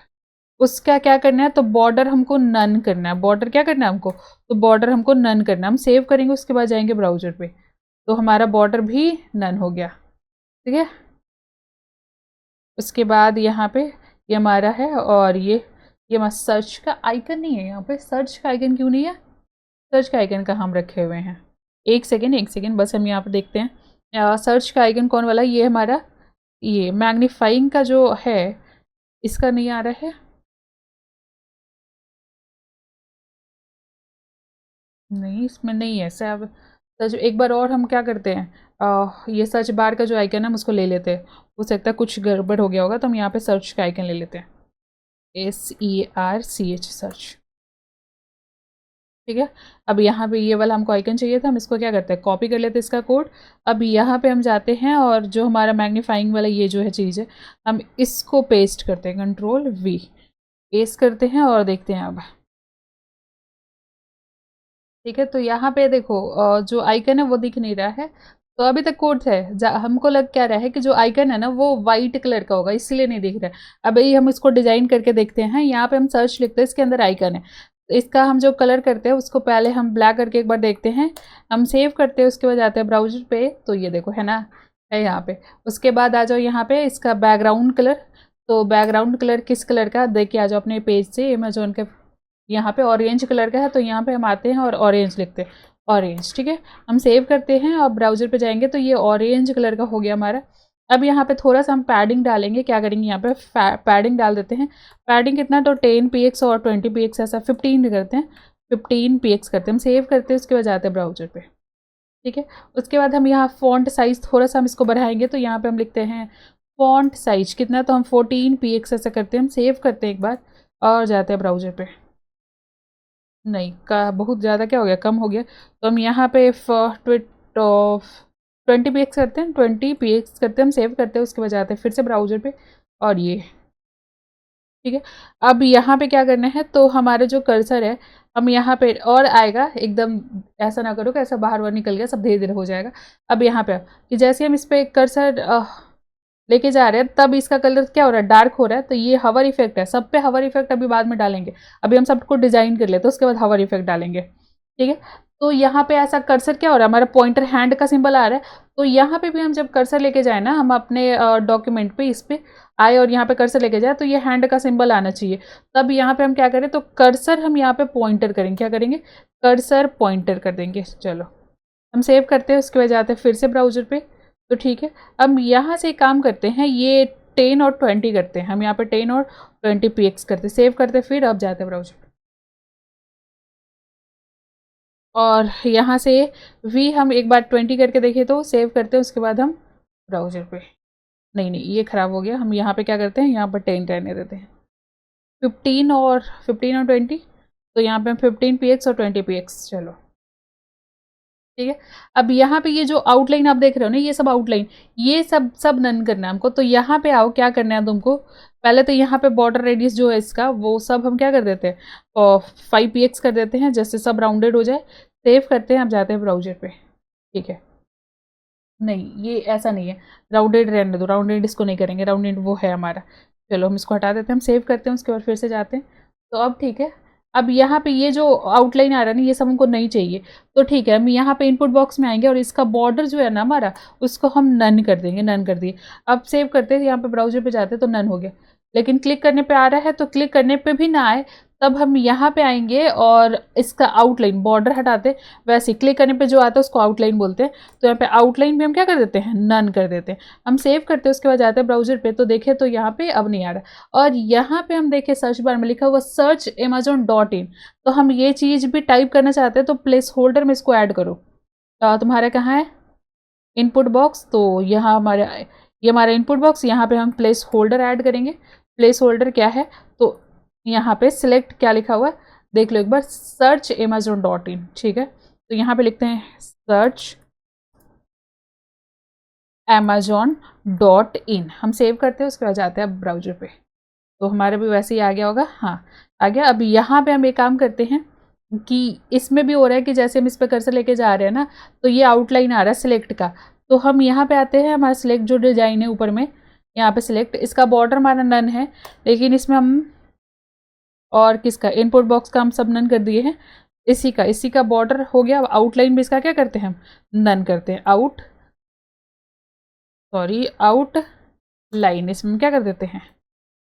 उसका क्या करना है, तो बॉर्डर हमको नन करना है, बॉर्डर क्या करना है हमको, तो बॉर्डर हमको नन करना है, हम सेव करेंगे, उसके बाद जाएंगे ब्राउजर पे, तो हमारा बॉर्डर भी नन हो गया, ठीक है। उसके बाद यहाँ पे ये हमारा है, और ये हमारा सर्च का आइकन नहीं है, यहाँ पे सर्च का आइकन क्यों नहीं है, सर्च का आइकन कहाँ हम रखे हुए हैं, एक सेकेंड बस हम यहाँ पे देखते हैं, सर्च का आइकन कौन वाला, ये हमारा, ये मैग्नीफाइंग का जो है इसका नहीं आ रहा है, नहीं इसमें नहीं है सब। सर्च एक बार और हम क्या करते हैं, ये सर्च बार का जो आइकन है हम उसको ले लेते हैं, हो सकता है कुछ गड़बड़ हो गया होगा, तो हम यहाँ पे सर्च का आइकन ले लेते हैं, SERCH सर्च, ठीक है। अब यहाँ पे ये वाला हमको आइकन चाहिए था, हम इसको क्या करते हैं, कॉपी कर लेते हैं इसका कोड। अब यहाँ पे हम जाते हैं, और जो हमारा मैग्नीफाइंग वाला ये जो है चीज़ है, हम इसको पेस्ट करते हैं, Ctrl+V पेस्ट करते हैं, और देखते हैं अब, ठीक है। तो यहाँ पे देखो जो आइकन है वो दिख नहीं रहा है, तो अभी तक कोड है, हमको लग क्या रहा है कि जो आइकन है ना वो वाइट कलर का होगा, इसलिए नहीं दिख रहा है। अभी हम इसको डिजाइन करके देखते हैं, यहाँ पे हम सर्च लिखते हैं, इसके अंदर आइकन है, इसका हम जो कलर करते हैं उसको पहले हम ब्लैक करके एक बार देखते हैं, हम सेव करते हैं, उसके बाद जाते हैं ब्राउजर पे, तो ये देखो है ना, है यहाँ पे। उसके बाद आ जाओ यहाँ पे इसका बैकग्राउंड कलर, तो बैकग्राउंड कलर किस कलर का देख के आ जाओ अपने पेज से। अमेजोन के यहाँ पे ऑरेंज कलर का है, तो यहाँ पे हम आते हैं और ऑरेंज लिखते हैं, ऑरेंज। ठीक है, हम सेव करते हैं और ब्राउजर पे जाएंगे तो ये ऑरेंज कलर का हो गया हमारा। अब यहाँ पे थोड़ा सा हम पैडिंग डालेंगे। क्या करेंगे, यहाँ पे पैडिंग डाल देते हैं। पैडिंग कितना, तो 10 px और 20 px, ऐसा 15 करते हैं, 15 px करते हैं, हम सेव करते हैं। उसके बाद जाते हैं ब्राउजर पे। ठीक है, उसके बाद हम यहाँ फॉन्ट साइज थोड़ा सा हम इसको बढ़ाएंगे, तो यहाँ पे हम लिखते हैं फॉन्ट साइज कितना, तो हम 14 px ऐसा करते हैं, हम सेव करते हैं एक बार और जाते हैं ब्राउजर पे। नहीं का बहुत ज़्यादा क्या हो गया, कम हो गया, तो हम यहाँ पे 20 px करते हैं, 20 px करते हैं, हम सेव करते हैं। उसके बाद जाते हैं फिर से ब्राउजर पे और ये। ठीक है, अब यहाँ पे क्या करना है, तो हमारा जो कर्सर है हम यहाँ पे और आएगा एकदम, ऐसा ना करो कि ऐसा बाहर बाहर निकल गया, सब धीरे धीरे हो जाएगा। अब यहाँ पे कि जैसे हम इस पे कर्सर लेके जा रहे हैं तब इसका कलर क्या हो रहा है, डार्क हो रहा है, तो ये हवर इफेक्ट है। सब पे हवर इफेक्ट अभी बाद में डालेंगे, अभी हम सबको डिजाइन कर लेते हैं, उसके बाद हवर इफेक्ट डालेंगे। ठीक है, तो यहाँ पे ऐसा कर्सर क्या हो रहा है, हमारा पॉइंटर हैंड का सिंबल आ रहा है, तो यहाँ पे भी हम जब कर्सर लेके जाए ना, हम अपने डॉक्यूमेंट पे इस पे आए और यहाँ पे कर्सर लेके जाए तो ये हैंड का सिंबल आना चाहिए। तब यहाँ पे हम क्या करें, तो कर्सर हम यहाँ पे पॉइंटर करेंगे। क्या करेंगे, कर्सर पॉइंटर कर देंगे। चलो हम सेव करते हैं, उसके बाद जाते हैं फिर से ब्राउजर पे। तो ठीक है, अब यहाँ से काम करते हैं, ये 10 और 20 करते हैं, हम यहाँ पे 10 और 20 px करते, सेव करते, फिर अब जाते हैं ब्राउजर पे और यहाँ से भी हम एक बार 20 करके देखें तो सेव करते हैं। उसके बाद हम ब्राउजर पे, नहीं नहीं ये ख़राब हो गया, हम यहाँ पे क्या करते हैं, यहाँ पर 10 रहने देते हैं, 15 और 20, तो यहाँ पे हम 15 px और 20 px। चलो ठीक है, अब यहाँ पे ये जो आउटलाइन आप देख रहे हो ना, ये सब आउटलाइन, ये सब सब नन करना है हमको। तो यहाँ पे आओ, क्या करना है तुमको, पहले तो यहाँ पे बॉर्डर रेडियस जो है इसका, वो सब हम क्या कर देते हैं, और 5 px कर देते हैं, जैसे सब राउंडेड हो जाए। सेव करते हैं, अब जाते हैं ब्राउजर पे। ठीक है, नहीं ये ऐसा नहीं है, राउंडेड रहने दो, राउंडेड इसको नहीं करेंगे, राउंडेड वो है हमारा। चलो हम इसको हटा देते हैं, हम सेव करते हैं, उसके बाद फिर से जाते हैं। तो अब ठीक है, अब यहाँ पे ये जो आउटलाइन आ रहा है ना, ये सब हमको नहीं चाहिए। तो ठीक है, हम यहाँ पे इनपुट बॉक्स में आएंगे और इसका बॉर्डर जो है ना हमारा, उसको हम नन कर देंगे, नन कर दिए। अब सेव करते हैं, यहाँ पे ब्राउजर पे जाते हैं तो नन हो गया, लेकिन क्लिक करने पे आ रहा है, तो क्लिक करने पे भी ना आए तब हम यहाँ पे आएंगे और इसका आउटलाइन बॉर्डर हटाते, वैसे क्लिक करने पे जो आता है उसको आउटलाइन बोलते हैं। तो यहाँ पे आउटलाइन भी हम क्या कर देते हैं, नन कर देते हैं, हम सेव करते हैं। उसके बाद जाते हैं ब्राउजर पे, तो देखें तो यहाँ पे अब नहीं आ रहा, और यहाँ पे हम देखें सर्च बार में लिखा हुआ सर्च amazon.in, तो हम ये चीज़ भी टाइप करना चाहते हैं, तो प्लेस होल्डर में इसको ऐड करो। तुम्हारा कहाँ है इनपुट बॉक्स, तो यहाँ हमारा ये हमारा इनपुट बॉक्स, यहाँ पे हम प्लेस होल्डर ऐड करेंगे। प्लेस होल्डर क्या है, तो यहाँ पे सिलेक्ट क्या लिखा हुआ है देख लो एक बार, सर्च amazon.in। ठीक है, तो यहाँ पे लिखते हैं सर्च amazon.in, हम सेव करते हैं। उसके बाद जाते हैं ब्राउजर पे, तो हमारे भी वैसे ही आ गया होगा, हाँ आ गया। अब यहाँ पे हम एक काम करते हैं कि इसमें भी हो रहा है कि जैसे हम इस पर कर्सर लेके जा रहे हैं ना, तो ये आउटलाइन आ रहा है सिलेक्ट का, तो हम यहाँ पे आते हैं, हमारा सिलेक्ट जो डिजाइन है ऊपर में, यहाँ पे सिलेक्ट, इसका बॉर्डर हमारा नन है, लेकिन इसमें हम और किसका इनपुट बॉक्स का हम सब नन कर दिए हैं, इसी का बॉर्डर हो गया। अब आउटलाइन भी इसका क्या करते हैं, हम नन करते हैं, आउट लाइन इसमें क्या कर देते हैं,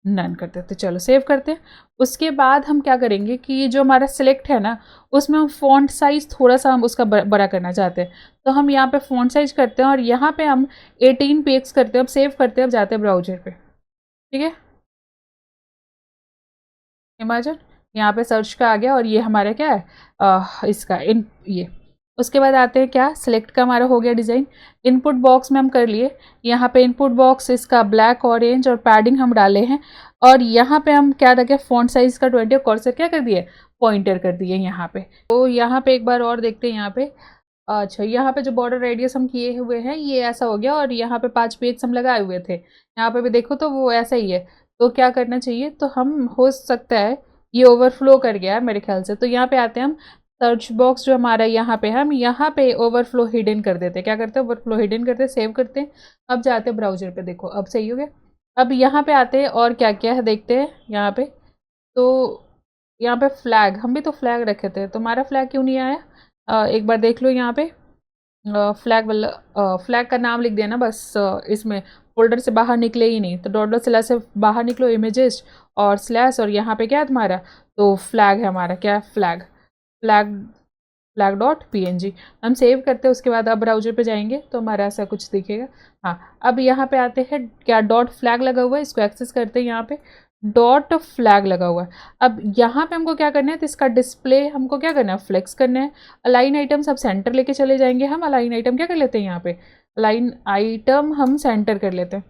नन कर देते। चलो सेव करते हैं। उसके बाद हम क्या करेंगे कि ये जो हमारा सिलेक्ट है ना, उसमें हम फॉन्ट साइज थोड़ा सा हम उसका बड़ा करना चाहते हैं, तो हम यहाँ पे फॉन्ट साइज करते हैं और यहाँ पे हम 18 px करते हैं। अब सेव करते हैं, अब जाते हैं ब्राउजर पे। ठीक है, इमेजिन यहाँ पे सर्च का आ गया और ये हमारा क्या है इसका ये। उसके बाद आते हैं क्या, सिलेक्ट का हमारा हो गया डिज़ाइन, इनपुट बॉक्स में हम कर लिए, यहाँ पे इनपुट बॉक्स इसका ब्लैक ऑरेंज और पैडिंग हम डाले हैं, और यहाँ पे हम क्या रखे, फॉन्ट साइज का 20 और कर्सर क्या कर दिए, पॉइंटर कर दिए यहाँ पे। तो यहाँ पे एक बार और देखते हैं, यहाँ पे अच्छा यहाँ पे जो बॉर्डर रेडियस हम किए हुए हैं ये ऐसा हो गया, और यहाँ पे 5 px हम लगाए हुए थे, यहाँ पे भी देखो तो वो ऐसा ही है। तो क्या करना चाहिए, तो हम हो सकता है ये ओवरफ्लो कर गया है मेरे ख्याल से, तो यहाँ पे आते हैं हम, सर्च बॉक्स जो हमारा यहाँ पे हम यहाँ पे ओवरफ्लो हिडन कर देते हैं। क्या करते हैं, ओवरफ्लो हिडन करते हैं, सेव करते हैं। अब जाते हैं ब्राउजर पे, देखो अब सही हो गया। अब यहाँ पे आते हैं और क्या क्या है देखते हैं यहाँ पे, तो यहाँ पे फ्लैग, हम भी तो फ्लैग रखे थे, तो हमारा फ्लैग क्यों नहीं आया, एक बार देख लो यहाँ पे, फ्लैग वाला फ्लैग का नाम लिख देना बस, इसमें फोल्डर से बाहर निकले ही नहीं, तो डॉट डॉट स्लैश से बाहर निकलो, इमेजेस और स्लैश, और यहाँ पे क्या है तुम्हारा, तो फ्लैग है हमारा, क्या है, flag, flag, flag dot png। हम सेव करते हैं, उसके बाद अब ब्राउजर पे जाएंगे तो हमारा ऐसा कुछ दिखेगा। हाँ, अब यहाँ पे आते हैं, क्या डॉट फ्लैग लगा हुआ है, इसको एक्सेस करते हैं, यहाँ पे डॉट फ्लैग लगा हुआ है। अब यहाँ पे हमको क्या करना है, तो इसका डिस्प्ले हमको क्या करना है, फ्लेक्स करना है। अलाइन आइटम सब सेंटर लेके चले जाएंगे, हम अलाइन आइटम क्या कर लेते हैं, यहाँ पे अलाइन आइटम हम सेंटर कर लेते हैं।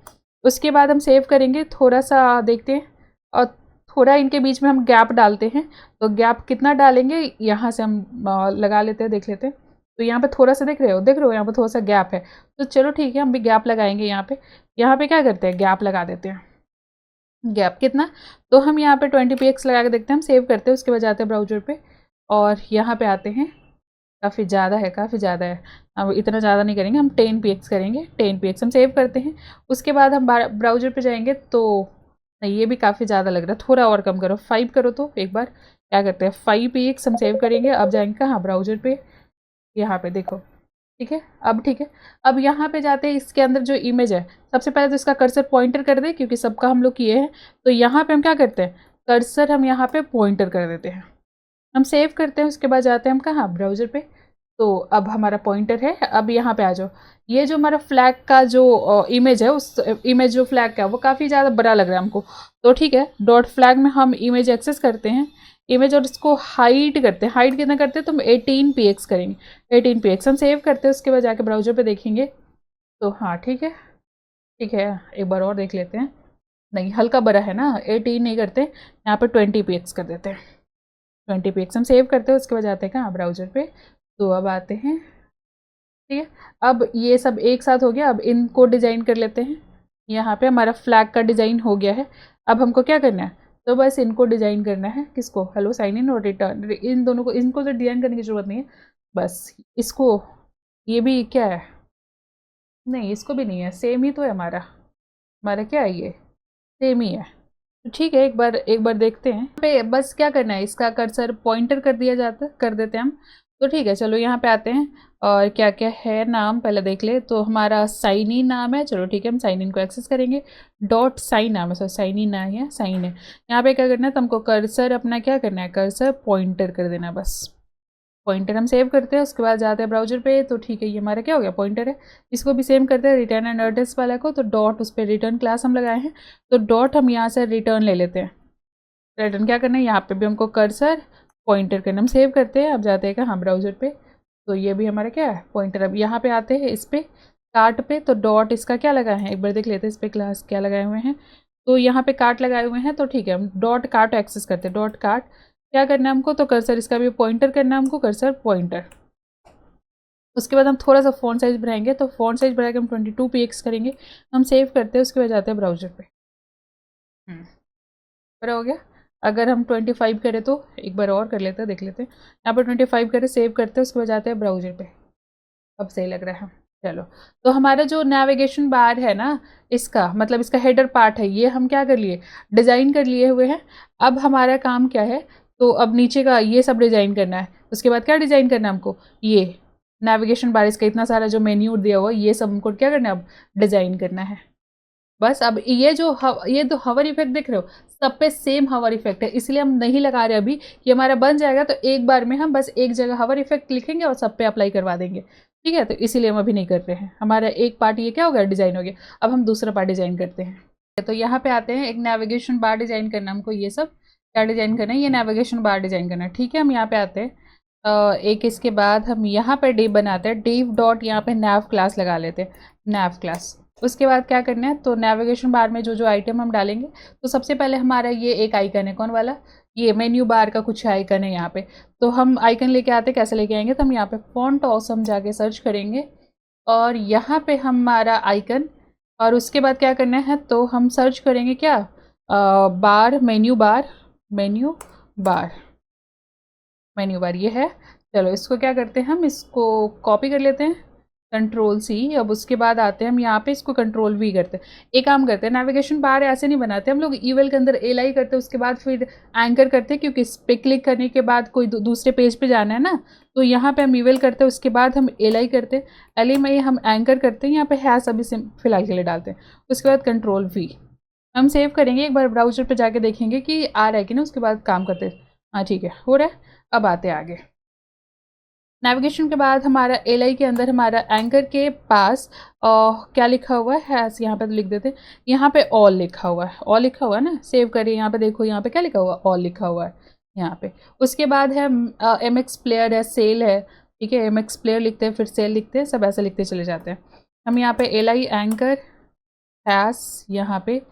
उसके बाद हम सेव करेंगे, थोड़ा सा देखते हैं, और थोड़ा इनके बीच में हम गैप डालते हैं। तो गैप कितना डालेंगे, यहाँ से हम लगा लेते हैं, देख लेते हैं। तो यहाँ पे थोड़ा सा देख रहे हो यहाँ पे थोड़ा सा गैप है, तो चलो ठीक है, हम भी गैप लगाएंगे यहाँ पे। यहाँ पे क्या करते हैं, गैप लगा देते हैं। गैप कितना, तो हम यहाँ पे 20px लगा के देखते हैं, हम सेव करते हैं, उसके बाद जाते हैं ब्राउजर पे और यहाँ पे आते हैं। काफ़ी ज़्यादा है, काफ़ी ज़्यादा है, अब इतना ज़्यादा नहीं करेंगे, हम 10px करेंगे। 10px हम सेव करते हैं, उसके बाद हम ब्राउजर पे जाएंगे तो नहीं, ये भी काफ़ी ज़्यादा लग रहा है, थोड़ा और कम करो, 5 करो। तो एक बार क्या करते हैं, 5px हम सेव करेंगे। अब जाएंगे कहाँ, ब्राउजर पे, यहाँ पे देखो, ठीक है, अब ठीक है। अब यहाँ पे जाते हैं, इसके अंदर जो इमेज है, सबसे पहले तो इसका कर्सर पॉइंटर कर दे, क्योंकि सबका हम लोग किए हैं। तो यहाँ पे हम क्या करते हैं, कर्सर हम यहाँ पे पॉइंटर कर देते हैं, हम सेव करते हैं। उसके बाद जाते हैं हम कहाँ, ब्राउजर पे। तो अब हमारा पॉइंटर है, अब यहाँ पे आ जाओ। ये जो हमारा फ्लैग का जो इमेज है, उस इमेज जो फ्लैग का है वो काफ़ी ज़्यादा बड़ा लग रहा है हमको। तो ठीक है, डॉट फ्लैग में हम इमेज एक्सेस करते हैं, इमेज, और इसको हाइट करते हैं। हाइट कितना करते हैं, तो हम 18px करेंगे, 18px हम सेव करते हैं। उसके बाद जाके ब्राउजर पे देखेंगे तो हाँ ठीक है, ठीक है, एक बार और देख लेते हैं। नहीं, हल्का बड़ा है ना, 18 नहीं करते, यहाँ पर 20px कर देते हैं। 20px हम सेव करते हैं, उसके बाद जाते हैं कहाँ, ब्राउजर पे। तो अब आते हैं, ठीक है, अब ये सब एक साथ हो गया। अब इनको डिज़ाइन कर लेते हैं। यहाँ पे हमारा फ्लैग का डिज़ाइन हो गया है। अब हमको क्या करना है, तो बस इनको डिज़ाइन करना है, किसको, हेलो साइन इन और रिटर्न, इन दोनों को, इनको तो डिज़ाइन करने की ज़रूरत नहीं है, बस इसको, ये भी क्या है, नहीं इसको भी नहीं है, सेम ही तो है हमारा, हमारा क्या है ये, सेम ही है। तो ठीक है, एक बार देखते हैं पे, बस क्या करना है, इसका कर्सर पॉइंटर कर दिया जाता, कर देते हैं हम। तो ठीक है, चलो यहाँ पे आते हैं, और क्या क्या है नाम पहले देख ले। तो हमारा साइन इन नाम है, चलो ठीक है, हम साइन इन को एक्सेस करेंगे। डॉट साइन नाम है, सर साइन इन ना है, साइन है। यहाँ पे क्या करना है, तो हमको कर्सर अपना क्या करना है, कर्सर पॉइंटर कर देना, बस पॉइंटर हम सेव करते हैं। उसके बाद जाते हैं ब्राउजर पे। तो ठीक है, ये हमारा क्या हो गया, पॉइंटर है। इसको भी सेम करते हैं, रिटर्न एंड एड्रेस वाला को, तो डॉट, उस पर रिटर्न क्लास हम लगाए हैं, तो डॉट हम यहाँ से रिटर्न ले लेते हैं। रिटर्न क्या करना है, यहाँ पे भी हमको कर्सर पॉइंटर करना, हम सेव करते हैं। अब जाते हैं कहाँ, ब्राउजर पे। तो ये भी हमारा क्या है, पॉइंटर। अब यहाँ पे आते हैं इस पर कार्ट पे, तो डॉट इसका क्या लगाए हैं, एक बार देख लेते हैं इस पर क्लास क्या लगाए हुए हैं। तो यहाँ पे कार्ट लगाए हुए हैं, तो ठीक है, हम डॉट कार्ट एक्सेस करते हैं। डॉट कार्ट क्या करना है हमको, तो कर्सर इसका भी पॉइंटर करना है हमको, कर्सर पॉइंटर। उसके बाद हम थोड़ा सा फ़ॉन्ट साइज़ बढ़ाएंगे, तो फ़ॉन्ट साइज़ बढ़ा के हम 22px करेंगे, हम सेव करते हैं। उसके बाद जाते हैं ब्राउजर पे। बड़ा हो गया। अगर हम 25 करें तो एक बार और कर लेते हैं, देख लेते हैं। यहाँ पर 25 करें, सेव करते हैं, उसके बाद जाते हैं ब्राउजर पे। अब सही लग रहा है, चलो। तो हमारा जो नेविगेशन बार है ना, इसका मतलब इसका हेडर पार्ट है, ये हम क्या कर लिए, डिज़ाइन कर लिए हुए हैं। अब हमारा काम क्या है, तो अब नीचे का ये सब डिज़ाइन करना है। उसके बाद क्या डिज़ाइन करना है हमको, ये नेविगेशन बार, इसका इतना सारा जो मेन्यू दिया हुआ है, ये सब हमको क्या करना है, अब डिज़ाइन करना है। बस अब ये जो ये तो हवर इफेक्ट देख रहे हो, सब पे सेम हवर इफेक्ट है, इसलिए हम नहीं लगा रहे अभी। ये हमारा बन जाएगा तो एक बार में हम बस एक जगह हवर इफेक्ट लिखेंगे और सब पे अप्लाई करवा देंगे, ठीक है। तो इसीलिए हम अभी नहीं कर रहे हैं। हमारा एक पार्ट ये क्या हो गया, डिज़ाइन हो गया। अब हम दूसरा पार्ट डिज़ाइन करते हैं। तो यहाँ पे आते हैं, एक नेविगेशन बार डिज़ाइन करना हमको, ये सब क्या डिज़ाइन करना है, ये नेविगेशन बार डिज़ाइन करना है, ठीक है। हम यहाँ पे आते हैं, एक इसके बाद हम यहाँ पर डिव बनाते हैं, डिव डॉट यहाँ पे नैव क्लास लगा लेते हैं, नैव क्लास। उसके बाद क्या करना है, तो नेविगेशन बार में जो जो आइटम हम डालेंगे, तो सबसे पहले हमारा ये एक आइकन है, कौन वाला, ये मेन्यू बार का कुछ आइकन है यहाँ पे। तो हम आइकन लेके आते, कैसे लेके आएंगे, तो हम यहाँ पे फॉन्ट ऑसम जाके सर्च करेंगे, और यहाँ पे हमारा आइकन, और उसके बाद क्या करना है, तो हम सर्च करेंगे क्या, bar, menu bar, menu bar, menu bar ये है। चलो इसको क्या करते हैं, हम इसको कॉपी कर लेते हैं, कंट्रोल सी। अब उसके बाद आते हैं हम यहाँ पे, इसको कंट्रोल वी करते हैं। एक काम करते हैं, नेविगेशन बार ऐसे नहीं बनाते हम लोग, ईवेल के अंदर एलाई करते हैं, उसके बाद फिर एंकर करते हैं, क्योंकि इस पे क्लिक करने के बाद कोई दूसरे पेज पे जाना है ना, तो यहाँ पे हम ईवेल करते हैं, उसके बाद हम एलाई करते हैं, एल में हम एंकर करते हैं, यहाँ पे हैश अभी से फिलहाल के लिए डालते हैं, उसके बाद कंट्रोल वी। हम सेव करेंगे, एक बार ब्राउजर पर जाके देखेंगे कि आ रहा है कि ना, उसके बाद काम करते हैं। हाँ ठीक है, हो रहा है। अब आते हैं आगे। नेविगेशन के बाद हमारा एल के अंदर हमारा एंकर के पास क्या लिखा हुआ है, यहाँ पे तो लिख देते हैं, यहाँ पे ऑल लिखा हुआ है, ऑल लिखा हुआ है ना, सेव करिए, यहाँ पे देखो, यहाँ पे क्या लिखा हुआ है, ऑल लिखा हुआ है यहाँ पे। उसके बाद है एम एक्स प्लेयर है, सेल है, ठीक है, एम एक्स प्लेयर लिखते हैं, फिर सेल लिखते हैं, सब ऐसे लिखते चले जाते हैं हम। यहाँ पे एल आई एंकर हैस, यहाँ पे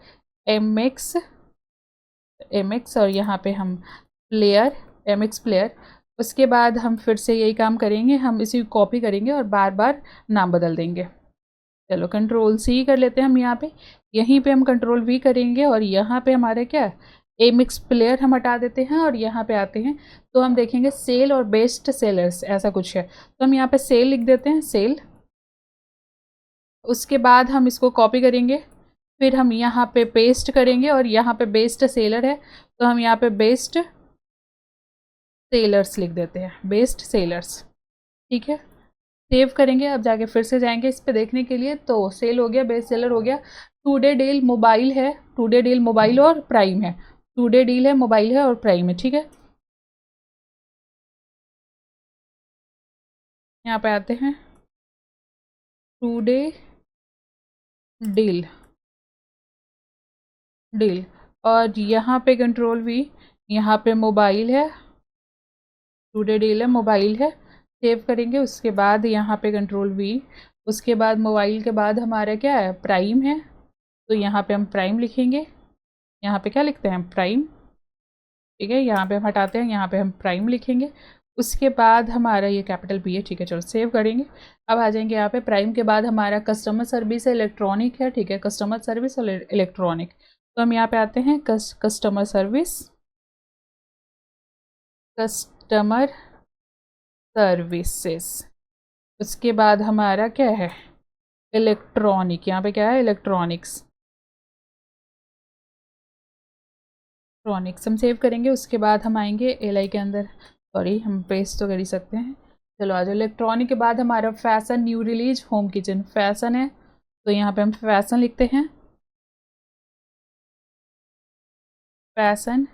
एम एक्स और यहाँ पे हम प्लेयर, एम एक्स प्लेयर। उसके बाद हम फिर से यही काम करेंगे, हम इसी कॉपी करेंगे और बार बार नाम बदल देंगे। चलो कंट्रोल सी कर लेते हैं हम यहाँ पे, यहीं पे हम कंट्रोल वी करेंगे, और यहाँ पे हमारे क्या, एम एक्स प्लेयर हम हटा देते हैं, और यहाँ पे आते हैं तो हम देखेंगे सेल और बेस्ट सेलर्स ऐसा कुछ है, तो हम यहाँ पे सेल लिख देते हैं, सेल। उसके बाद हम इसको कॉपी करेंगे, फिर हम यहाँ पे पेस्ट करेंगे, और यहाँ पे बेस्ट सेलर है तो हम यहाँ पे बेस्ट सेलर्स लिख देते हैं, बेस्ट सेलर्स, ठीक है। सेव करेंगे, अब जाके फिर से जाएंगे इस पे देखने के लिए, तो सेल हो गया, बेस्ट सेलर हो गया। टुडे डील मोबाइल है, टुडे डील मोबाइल और प्राइम है, टुडे डील है, मोबाइल है और प्राइम है, ठीक है। यहाँ पे आते हैं, टुडे डील, डील, और यहाँ पे कंट्रोल वी, यहाँ पे मोबाइल है, टुडे डील है, मोबाइल है, सेव करेंगे। उसके बाद यहाँ पे कंट्रोल वी, उसके बाद मोबाइल के बाद हमारा क्या है, प्राइम है, तो यहाँ पे हम प्राइम लिखेंगे, यहाँ पे क्या लिखते हैं, प्राइम, ठीक है, यहाँ पे हम हटाते हैं, यहाँ पे हम प्राइम लिखेंगे। उसके बाद हमारा ये कैपिटल पी है, ठीक है, चलो सेव करेंगे। अब आ जाएंगे यहाँ पे, प्राइम के बाद हमारा कस्टमर सर्विस है, इलेक्ट्रॉनिक है, ठीक है, कस्टमर सर्विस और इलेक्ट्रॉनिक, तो हम यहाँ पे आते हैं, कस्टमर सर्विस, कस्टमर सर्विसेज। उसके बाद हमारा क्या है, इलेक्ट्रॉनिक, यहाँ पे क्या है, इलेक्ट्रॉनिक्स, इलेक्ट्रॉनिक्स हम सेव करेंगे। उसके बाद हम आएंगे एल आई के अंदर, सॉरी हम पेस्ट तो कर ही सकते हैं, चलो आ जाओ। इलेक्ट्रॉनिक के बाद हमारा fashion, new release, home kitchen, fashion है तो यहाँ पे हम फैशन लिखते हैं, फैशन,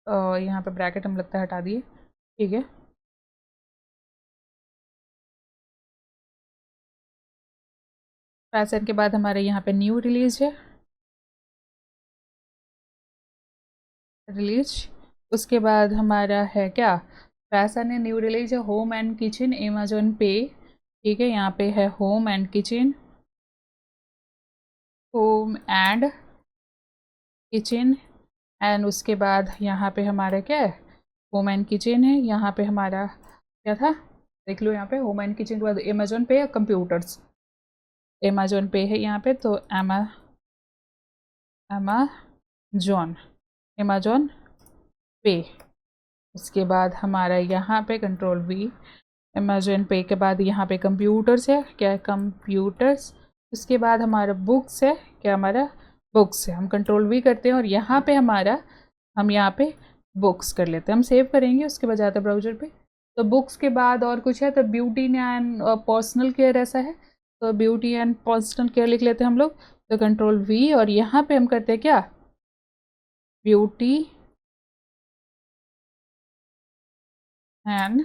और यहाँ पे ब्रैकेट हम लगता है हटा दिए, ठीक है। फैशन के बाद हमारे यहाँ पे न्यू रिलीज है, रिलीज। उसके बाद हमारा है क्या, फैशन है, न्यू रिलीज है, होम एंड किचन, अमेजोन पे, ठीक है, यहाँ पे है home and kitchen, home and kitchen, and उसके बाद यहाँ पे हमारा क्या है, होम एंड किचन है, यहाँ पे हमारा क्या था, देख लो, यहाँ पे होम एंड किचन के बाद अमेजोन पे या कंप्यूटर्स, अमेजोन पे है यहाँ पे, तो अमेजोन, अमेजोन पे। उसके बाद हमारा यहाँ पे कंट्रोल वी, अमेजोन पे के बाद यहाँ पे कंप्यूटर्स है, क्या है, कंप्यूटर्स। उसके बाद हमारा बुक्स है, क्या हमारा, बुक्स है, हम कंट्रोल वी करते हैं, और यहाँ पे हमारा, हम यहाँ पे बुक्स कर लेते हैं, हम सेव करेंगे, उसके बाद जाते हैं ब्राउजर पे। तो बुक्स के बाद और कुछ है, तो ब्यूटी एंड पर्सनल केयर ऐसा है, तो ब्यूटी एंड पर्सनल केयर लिख लेते हैं हम लोग, तो कंट्रोल वी, और यहाँ पे हम करते हैं क्या, ब्यूटी एंड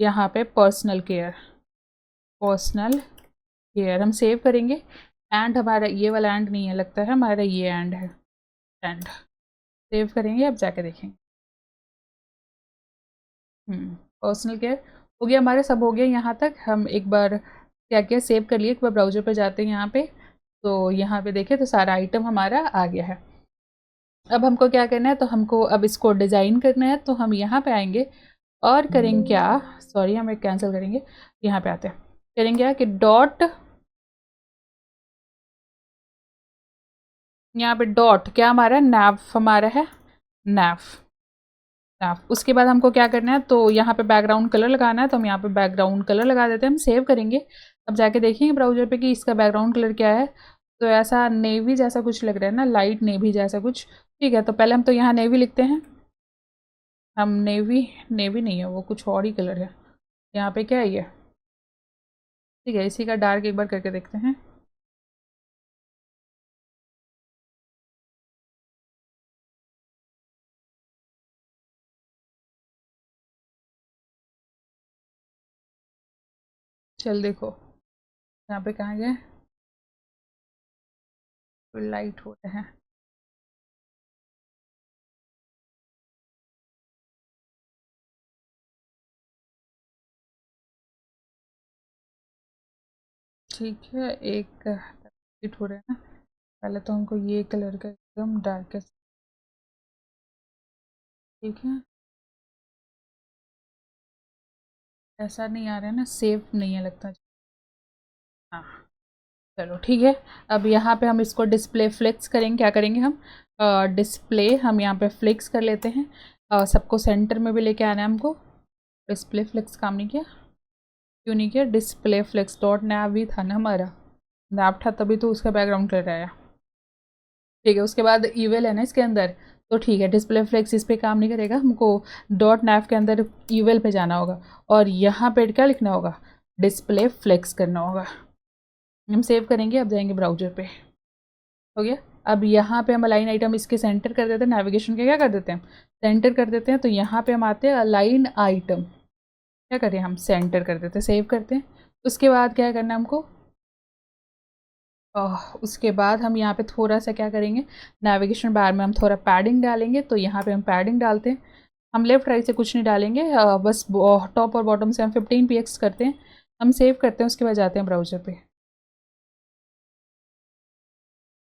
यहाँ पे पर्सनल केयर, पर्सनल केयर हम सेव करेंगे। एंड हमारा ये वाला एंड नहीं है, लगता है हमारा ये एंड है, एंड सेव करेंगे, अब जाके देखेंगे। पर्सनल केयर हो गया हमारा, सब हो गया यहाँ तक। हम एक बार क्या क्या सेव कर लिए, एक बार ब्राउजर पर जाते हैं यहाँ पे, तो यहाँ पे देखें तो सारा आइटम हमारा आ गया है। अब हमको क्या करना है, तो हमको अब इसको डिज़ाइन करना है, तो हम यहाँ पे आएंगे और करेंगे क्या, सॉरी हमें कैंसिल करेंगे, यहाँ पे आते हैं, करेंगे क्या कि डॉट, यहाँ पे डॉट क्या हमारा, नैव हमारा है, नैव, उसके बाद हमको क्या करना है, तो यहाँ पे बैकग्राउंड कलर लगाना है, तो हम यहाँ पे बैकग्राउंड कलर लगा देते हैं, हम सेव करेंगे। अब जाके देखेंगे ब्राउजर पे कि इसका बैकग्राउंड कलर क्या है, तो ऐसा नेवी जैसा कुछ लग रहा है ना, लाइट नेवी जैसा कुछ। ठीक है, तो पहले हम तो यहाँ नेवी लिखते हैं, हम नेवी, नेवी नहीं है वो, कुछ और ही कलर है। यहाँ पे क्या है ये, ठीक है, इसी का डार्क एक बार करके देखते हैं। चल देखो, यहाँ पे कहाँ गए, लाइट हो रहे हैं। ठीक है, एक लाइट हो रहा है ना, पहले तो हमको ये कलर का एकदम डार्केस्ट, ठीक है, ऐसा नहीं आ रहा है ना, सेफ नहीं है लगता। हाँ, चलो ठीक है। अब यहाँ पे हम इसको डिस्प्ले फ्लेक्स करेंगे, क्या करेंगे हम, डिस्प्ले हम यहाँ पे फ्लेक्स कर लेते हैं। सबको सेंटर में भी लेके आना है हमको। डिस्प्ले फ्लेक्स काम नहीं किया, क्यों नहीं किया, डिस्प्ले फ्लेक्स डॉट नैव भी था ना हमारा, नैव था तभी तो उसका बैकग्राउंड कलर आया। ठीक है, उसके बाद ईवेल है ना इसके अंदर, तो ठीक है, डिस्प्ले फ्लेक्स इस पर काम नहीं करेगा, हमको डॉट नैव के अंदर ईवेल पे जाना होगा, और यहाँ पे क्या लिखना होगा, डिस्प्ले फ्लेक्स करना होगा। हम सेव करेंगे, अब जाएंगे ब्राउजर पे, हो गया। अब यहाँ पे हम अलाइन आइटम इसके सेंटर कर देते हैं, नेविगेशन के क्या कर देते हैं, सेंटर कर देते हैं, तो यहाँ पे हम आते हैं अलाइन आइटम, क्या करें हम, सेंटर कर देते हैं, सेव करते हैं। उसके बाद क्या करना है हमको, उसके बाद हम यहाँ पे थोड़ा सा क्या करेंगे, नेविगेशन बार में हम थोड़ा पैडिंग डालेंगे, तो यहाँ पे हम पैडिंग डालते हैं। हम लेफ्ट राइट से कुछ नहीं डालेंगे, बस टॉप और बॉटम से हम 15 px करते हैं, हम सेव करते हैं। उसके बाद जाते हैं ब्राउजर पे,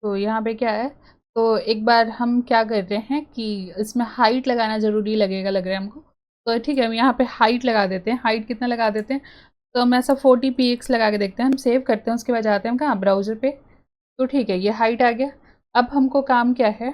तो यहाँ पे क्या है, तो एक बार हम क्या कर रहे हैं कि इसमें हाइट लगाना ज़रूरी लगेगा, लग रहा है हमको, तो ठीक है, हम यहाँ पे हाइट लगा देते हैं। हाइट कितना लगा देते हैं, तो हम ऐसा 40 px लगा के देखते हैं, हम सेव करते हैं। उसके बाद जाते हैं हम कहाँ, ब्राउज़र पे, तो ठीक है, ये हाइट आ गया। अब हमको काम क्या है,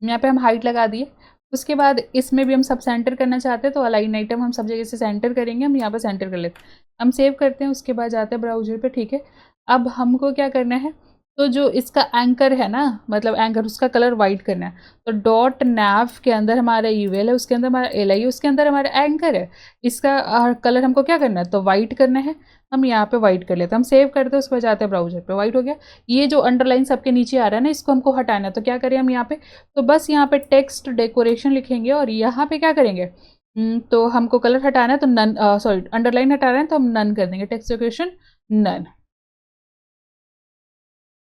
यहाँ पे हम हाइट लगा दिए। उसके बाद इसमें भी हम सब सेंटर करना चाहते हैं, तो अलाइन आइटम हम सब जगह से सेंटर करेंगे, हम यहाँ पे सेंटर कर लेते हैं, हम सेव करते हैं। उसके बाद जाते हैं ब्राउज़र पे, ठीक है। अब हमको क्या करना है, तो जो इसका एंकर है ना, मतलब एंकर, उसका कलर वाइट करना है, तो डॉट नैव के अंदर हमारा ईवेल है, उसके अंदर हमारा एल आई है, उसके अंदर हमारा एंकर है, इसका कलर हमको क्या करना है, तो वाइट करना है। हम यहाँ पे वाइट कर लेते हैं, हम सेव करते हैं। उसके बाद जाते हैं ब्राउजर पे, वाइट हो गया। ये जो अंडरलाइन सबके नीचे आ रहा है ना, इसको हमको हटाना है, तो क्या करें हम यहाँ पे, तो बस यहाँ पे टेक्स्ट डेकोरेशन लिखेंगे, और यहाँ पे क्या करेंगे, तो हमको कलर हटाना है, तो नन, सॉरी, अंडरलाइन हटाना है, तो हम नन कर देंगे, टेक्स्ट डेकोरेशन नन,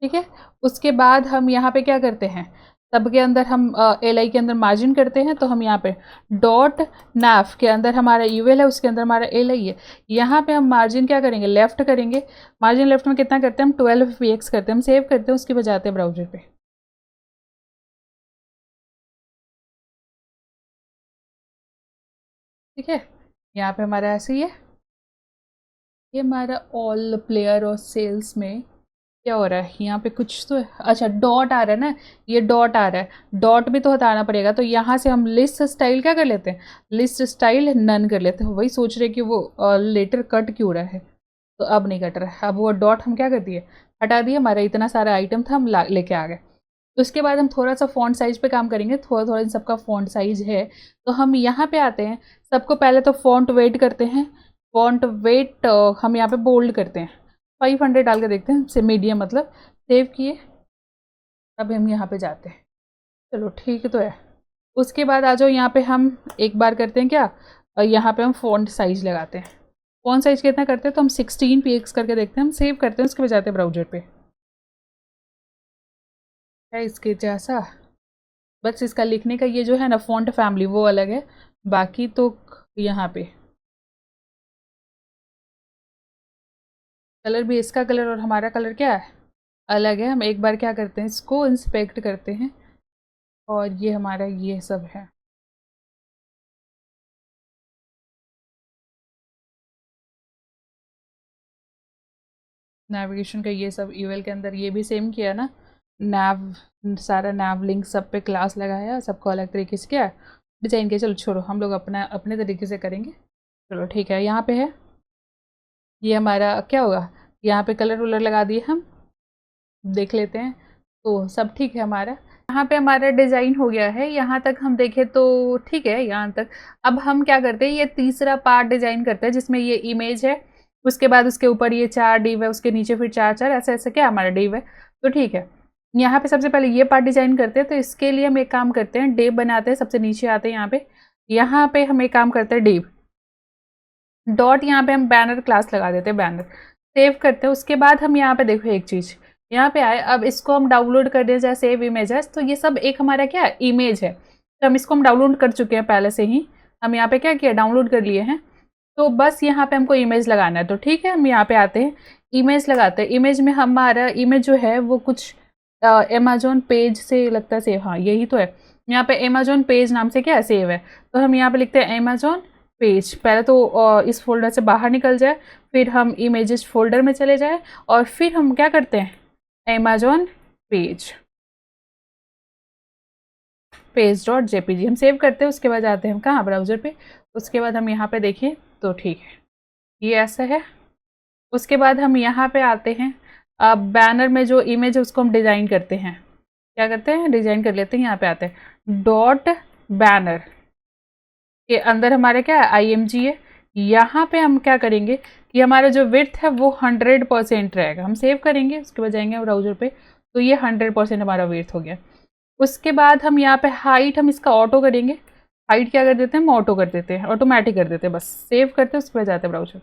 ठीक है। उसके बाद हम यहाँ पे क्या करते हैं, सबके अंदर हम एल आई के अंदर मार्जिन करते हैं, तो हम यहाँ पे डॉट नैफ के अंदर हमारा यूएल है, उसके अंदर हमारा एल आई है, यहाँ पे हम मार्जिन क्या करेंगे, लेफ्ट करेंगे। मार्जिन लेफ्ट में कितना करते हैं हम, 12 px करते हैं, हम सेव करते हैं। उसके बाद जाते हैं ब्राउजर पे, ठीक है। यहाँ पे हमारा ऐसे ही है, ये हमारा ऑल प्लेयर और सेल्स में क्या हो रहा है, यहाँ पे कुछ तो है, अच्छा डॉट आ रहा है ना, ये डॉट आ रहा है, डॉट भी तो हटाना पड़ेगा, तो यहाँ से हम लिस्ट स्टाइल क्या कर लेते हैं, लिस्ट स्टाइल नन कर लेते हैं। वही सोच रहे कि वो लेटर कट क्यों रहा है, तो अब नहीं कट रहा है। अब वो डॉट हम क्या कर दिए, हटा दिए, हमारा इतना सारा आइटम था, हम लेके आ गए। उसके बाद हम थोड़ा सा फॉन्ट साइज पे काम करेंगे, थोड़ा थोड़ा इन सबका फॉन्ट साइज है, तो हम यहाँ पे आते हैं। सबको पहले तो फॉन्ट वेट करते हैं, फॉन्ट वेट हम यहाँ पे बोल्ड करते हैं, 500 डाल के देखते हैं, से मीडियम मतलब, सेव किए। अब हम यहाँ पे जाते हैं, चलो ठीक है, तो है। उसके बाद आ जाओ यहाँ पे, हम एक बार करते हैं क्या, यहाँ पे हम फॉन्ट साइज लगाते हैं। फॉन्ट साइज कितना करते हैं, तो हम 16 px करके देखते हैं, हम सेव करते हैं। उसके बाद जाते हैं ब्राउजर पे, है इसके जैसा, बस इसका लिखने का ये जो है ना फॉन्ट फैमिली वो अलग है, बाकी तो यहाँ पे कलर भी, इसका कलर और हमारा कलर क्या है, अलग है। हम एक बार क्या करते हैं, इसको इंस्पेक्ट करते हैं, और ये हमारा ये सब है। नेविगेशन का ये सब ईवेल के अंदर ये भी सेम किया ना, नैव, सारा नैव लिंक सब पे क्लास लगाया, सबको अलग तरीके से किया, डिजाइन के, चलो छोड़ो, हम लोग अपना अपने तरीके से करेंगे। चलो ठीक है, यहाँ पे है, ये हमारा क्या होगा, यहाँ पे कलर वलर लगा दिए हम, देख लेते हैं। तो सब ठीक है हमारा, यहाँ पे हमारा डिज़ाइन हो गया है, यहाँ तक हम देखें तो ठीक है यहाँ तक। अब हम क्या करते हैं, ये तीसरा पार्ट डिज़ाइन करते हैं जिसमें ये इमेज है, उसके बाद उसके ऊपर ये 4 डिव है, उसके नीचे फिर 4 ऐसे ऐसे क्या हमारा डिव है। तो ठीक है, यहाँ पे सबसे पहले ये पार्ट डिज़ाइन करते हैं। तो इसके लिए हम एक काम करते हैं, डिव बनाते हैं, सबसे नीचे आते हैं यहाँ पे हम एक काम करते हैं, डिव डॉट, यहाँ पे हम बैनर क्लास लगा देते हैं, बैनर सेव करते हैं। उसके बाद हम यहाँ पे देखो एक चीज़, यहाँ पे आए, अब इसको हम डाउनलोड कर दें, जैसे सेव इमेजेस, तो ये सब एक हमारा क्या है, इमेज है। तो हम इसको हम डाउनलोड कर चुके हैं पहले से ही, हम यहाँ पे क्या किया, डाउनलोड कर लिए हैं। तो बस यहाँ पे हमको इमेज लगाना है। तो ठीक है, हम यहाँ पे आते हैं, इमेज लगाते हैं। इमेज में हमारा इमेज जो है वो कुछ अमेजोन पेज से लगता है सेव, हाँ यही तो है, यहाँ पे अमेजोन पेज नाम से क्या है, सेव है। तो हम यहाँ पे लिखते हैं अमेजोन पेज, पहले तो इस फोल्डर से बाहर निकल जाए, फिर हम इमेजेस फोल्डर में चले जाए, और फिर हम क्या करते हैं, अमेजोन पेज पेज.jpg हम सेव करते हैं। उसके बाद जाते हैं हम कहाँ, ब्राउज़र पे। उसके बाद हम यहाँ पे देखें तो ठीक है, ये ऐसा है। उसके बाद हम यहाँ पे आते हैं, अब बैनर में जो इमेज है उसको हम डिज़ाइन करते हैं, क्या करते हैं, डिज़ाइन कर लेते हैं। यहाँ पे आते हैं, डॉट बैनर के अंदर हमारे क्या है, IMG है। यहाँ पे हम क्या करेंगे कि हमारा जो विड्थ है वो 100% रहेगा। हम सेव करेंगे, उसके बाद जाएंगे ब्राउज़र पे, तो ये 100% हमारा विड्थ हो गया। उसके बाद हम यहाँ पे हाइट, हम इसका ऑटो करेंगे, हाइट क्या कर देते हैं, हम ऑटो कर देते हैं, ऑटोमेटिक कर देते हैं, बस सेव करते हैं, उसके बाद जाते हैं ब्राउज़र,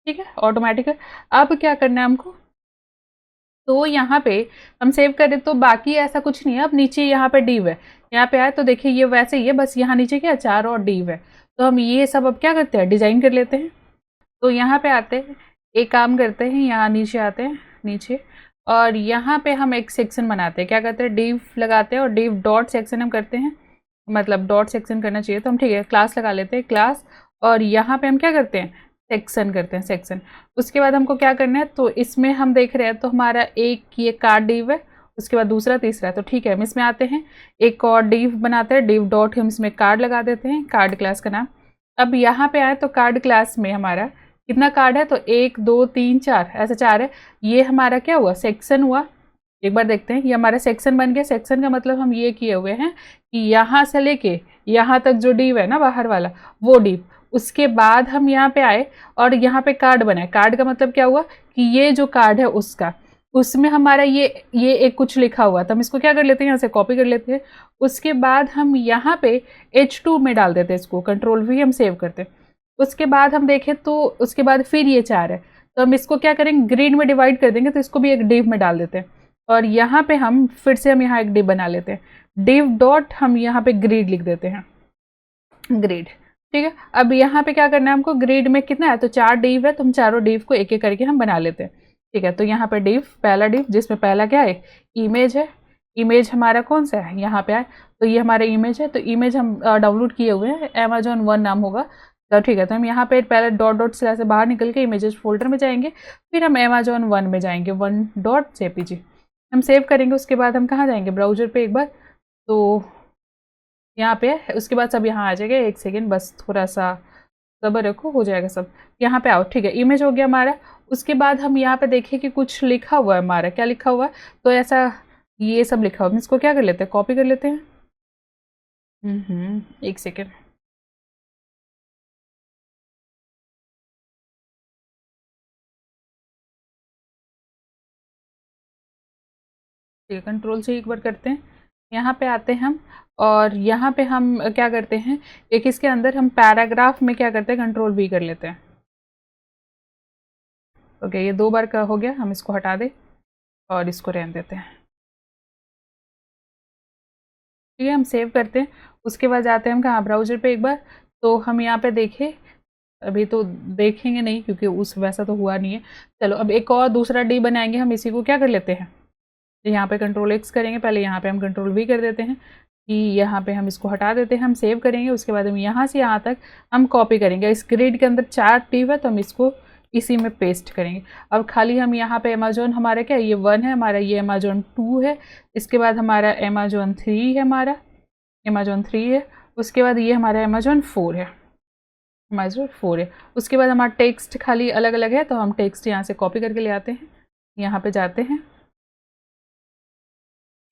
ठीक है, ऑटोमेटिक है। अब क्या करना है हमको, तो यहाँ पे हम सेव करें तो बाकी ऐसा कुछ नहीं है। अब नीचे यहाँ पे डिव है, यहाँ पे आए तो देखिए ये वैसे ही है, बस यहाँ नीचे क्या 4 और डिव है। तो हम ये सब अब क्या करते हैं, डिज़ाइन कर लेते हैं। तो यहाँ पे आते हैं, एक काम करते हैं, यहाँ नीचे आते हैं, नीचे, और यहाँ पे हम एक सेक्शन बनाते हैं, क्या करते हैं, डिव लगाते हैं, और डिव डॉट सेक्शन हम करते हैं, मतलब डॉट सेक्शन करना चाहिए। तो हम ठीक है क्लास लगा लेते हैं, क्लास, और यहाँ पे हम क्या करते हैं, सेक्शन करते हैं, सेक्शन। उसके बाद हमको क्या करना है, तो इसमें हम देख रहे हैं तो हमारा एक ये कार्ड डिव है, उसके बाद दूसरा तीसरा है। तो ठीक है, हम इसमें आते हैं, एक और डिव बनाते हैं, डिव डॉट, हम इसमें कार्ड लगा देते हैं, कार्ड क्लास का नाम। अब यहाँ पे आए तो कार्ड क्लास में हमारा कितना कार्ड है, तो 1 2 3 4 ऐसे 4 है। ये हमारा क्या हुआ, सेक्शन हुआ। एक बार देखते हैं, ये हमारा सेक्शन बन गया। सेक्शन का मतलब हम ये किए हुए हैं कि यहाँ से लेके यहाँ तक जो डिव है ना बाहर वाला, वो डिव। उसके बाद हम यहाँ पे आए और यहाँ पे कार्ड बनाए। कार्ड का मतलब क्या हुआ कि ये जो कार्ड है उसका, उसमें हमारा ये एक कुछ लिखा हुआ, तो हम इसको क्या कर लेते हैं, यहाँ से कॉपी कर लेते हैं। उसके बाद हम यहाँ पे H2 में डाल देते हैं इसको, Ctrl+V हम सेव करते हैं। उसके बाद हम देखें तो उसके बाद फिर ये 4 है, तो हम इसको क्या करेंगे, ग्रिड में डिवाइड कर देंगे, तो इसको भी एक डिव में डाल देते हैं। और यहाँ पे हम फिर से हम यहाँ एक डिव बना लेते हैं, डिव डॉट, हम यहाँ पे ग्रिड लिख देते हैं, ग्रिड, ठीक है। अब यहाँ पे क्या करना है हमको, ग्रिड में कितना है, तो 4 डिव है, तो हम चारों डिव को एक एक करके हम बना लेते हैं, ठीक है। तो यहाँ पे डिव, पहला डिव जिसमें पहला क्या है, इमेज है। इमेज हमारा कौन सा है, यहाँ पे है, तो ये हमारा इमेज है। तो इमेज हम डाउनलोड किए हुए हैं, Amazon 1 नाम होगा, तो ठीक है। तो हम यहाँ पे पहले डॉट डॉट स्लैश से बाहर निकल के इमेजेस फोल्डर में जाएंगे, फिर हम Amazon 1 में जाएंगे, 1.jpg हम सेव करेंगे। उसके बाद हम कहाँ जाएंगे, ब्राउज़र पे एक बार, तो यहाँ पे है। उसके बाद सब यहाँ आ जाएगा, एक सेकेंड बस, थोड़ा सा सब्र रखो, हो जाएगा सब। यहाँ पे आओ, ठीक है, इमेज हो गया हमारा। उसके बाद हम यहाँ पे देखें कि कुछ लिखा हुआ है हमारा, क्या लिखा हुआ है, तो ऐसा ये सब लिखा हुआ है, हम इसको क्या कर लेते हैं, कॉपी कर लेते हैं। एक सेकेंड, ठीक है, Ctrl से एक बार करते हैं। यहाँ पे आते हैं हम, और यहाँ पे हम क्या करते हैं, एक इसके अंदर हम पैराग्राफ में क्या करते हैं, Ctrl+V कर लेते हैं। ओके, ये 2 बार का हो गया, हम इसको हटा दें और इसको रहने देते हैं, ठीक है। हम सेव करते हैं। उसके बाद जाते हैं हम कहाँ, ब्राउज़र पे एक बार, तो हम यहाँ पे देखें, अभी तो देखेंगे नहीं क्योंकि उस वैसा तो हुआ नहीं है। चलो अब एक और दूसरा डी बनाएंगे, हम इसी को क्या कर लेते हैं, यहाँ पे Ctrl+X करेंगे, पहले यहाँ पे हम Ctrl+V कर देते हैं कि यहाँ पे हम इसको हटा देते हैं, हम सेव करेंगे। उसके बाद हम यहाँ से यहाँ तक हम कॉपी करेंगे। इस ग्रिड के अंदर 4 टिव है, तो हम इसको इसी में पेस्ट करेंगे। अब खाली हम यहाँ पे Amazon हमारा क्या, ये 1 है हमारा, ये Amazon 2 है, इसके बाद हमारा Amazon 3 है, हमारा Amazon 3 है। उसके बाद ये हमारा अमेजोन 4 है, अमेजोन 4 है। उसके बाद हमारा टेक्स्ट खाली अलग अलग है, तो हम टेक्स्ट यहाँ से कॉपी करके ले आते हैं, यहाँ पे जाते हैं,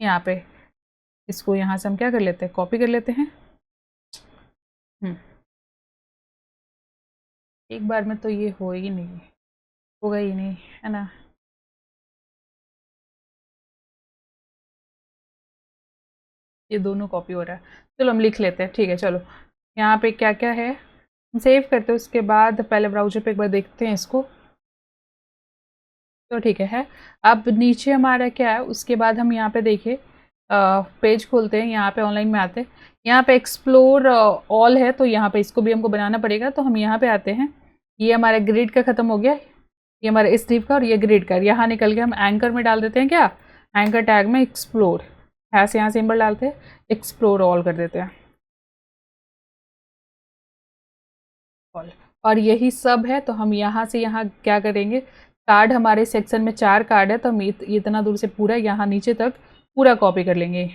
यहाँ पे इसको यहाँ से हम क्या कर लेते हैं, कॉपी कर लेते हैं। एक बार में तो ये हो ही नहीं, होगा ही नहीं, है ना। ये दोनों कॉपी हो रहा है, चलो हम लिख लेते हैं, ठीक है। चलो यहाँ पे क्या क्या है हम सेव करते हैं, उसके बाद पहले ब्राउज़र पे एक बार देखते हैं इसको, तो ठीक है। अब नीचे हमारा क्या है, उसके बाद हम यहाँ पे देखिए पेज खोलते हैं, यहाँ पे ऑनलाइन में आते हैं, यहाँ पे एक्सप्लोर ऑल है, तो यहाँ पे इसको भी हमको बनाना पड़ेगा, तो हम यहाँ पे आते हैं। ये हमारा ग्रिड का ख़त्म हो गया, ये हमारा स्ट्रिप का और ये ग्रिड का, यहाँ निकल के हम एंकर में डाल देते हैं, क्या एंकर टैग में एक्सप्लोर ऐसे यहाँ सिंबल डालते हैं, एक्सप्लोर ऑल कर देते हैं ऑल, और यही सब है। तो हम यहाँ से यहाँ क्या करेंगे, कार्ड हमारे सेक्शन में 4 कार्ड है, तो हम इतना दूर से पूरा यहाँ नीचे तक पूरा कॉपी कर लेंगे।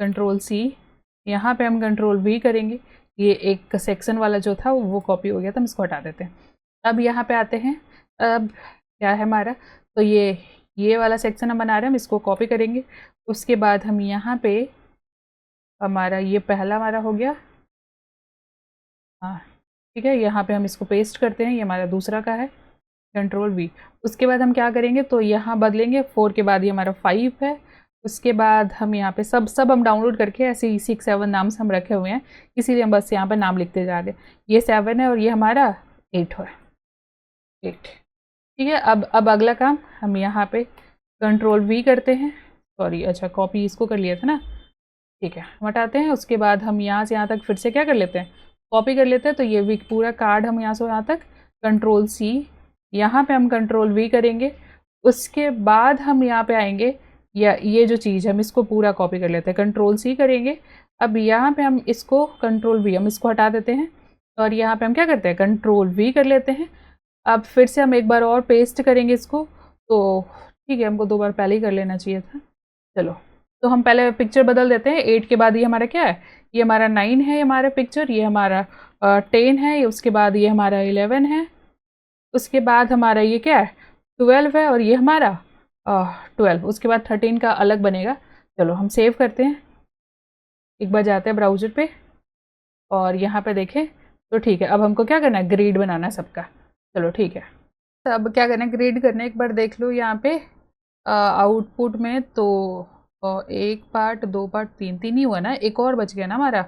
कंट्रोल सी, यहाँ पे हम कंट्रोल वी करेंगे, ये एक सेक्शन वाला जो था वो कॉपी हो गया था, हम इसको हटा देते हैं। अब यहाँ पे आते हैं, अब क्या है हमारा, तो ये वाला सेक्शन हम बना रहे हैं, हम इसको कॉपी करेंगे। उसके बाद हम यहाँ पे हमारा ये पहला हमारा हो गया, हाँ ठीक है, यहाँ पे हम इसको पेस्ट करते हैं, ये हमारा दूसरा का है, कंट्रोल वी। उसके बाद हम क्या करेंगे, तो यहाँ बदलेंगे 4 के बाद ये हमारा 5 है। उसके बाद हम यहाँ पे सब हम डाउनलोड करके ऐसे ही 6 7 नाम से हम रखे हुए हैं, इसीलिए हम बस यहाँ पे नाम लिखते जा रहे हैं। ये 7 है और ये हमारा 8 है, 8 ठीक है। अब अगला काम हम यहाँ पे कंट्रोल वी करते हैं, सॉरी अच्छा कॉपी इसको कर लिया था ना, ठीक है हम हटाते हैं। उसके बाद हम यहाँ से यहाँ तक फिर से क्या कर लेते हैं, कॉपी कर लेते हैं। तो ये वी पूरा कार्ड हम यहाँ से यहाँ तक कंट्रोल सी, यहाँ पे हम कंट्रोल वी करेंगे। उसके बाद हम यहाँ पे आएंगे, या ये जो चीज़ हम इसको पूरा कॉपी कर लेते हैं, कंट्रोल सी करेंगे। अब यहाँ पे हम इसको कंट्रोल वी हम इसको हटा देते हैं, और यहाँ पे हम क्या करते हैं, कंट्रोल वी कर लेते हैं। अब फिर से हम एक बार और पेस्ट करेंगे इसको, तो ठीक है हमको 2 बार पहले ही कर लेना चाहिए था। चलो तो हम पहले पिक्चर बदल देते हैं, 8 के बाद ये हमारा क्या है, ये हमारा 9 है हमारा पिक्चर, ये हमारा 10 है, उसके बाद ये हमारा 11 है, उसके बाद हमारा ये क्या है 12 है, और ये हमारा 12, उसके बाद 13 का अलग बनेगा। चलो हम सेव करते हैं, एक बार जाते हैं ब्राउज़र पे और यहाँ पे देखें, तो ठीक है। अब हमको क्या करना है, ग्रिड बनाना सबका, चलो ठीक है। तो अब क्या करना है, ग्रिड करना, एक बार देख लो यहाँ पे आउटपुट में, तो 1 पार्ट 2 पार्ट 3 ही हुआ ना, एक और बच गया ना हमारा,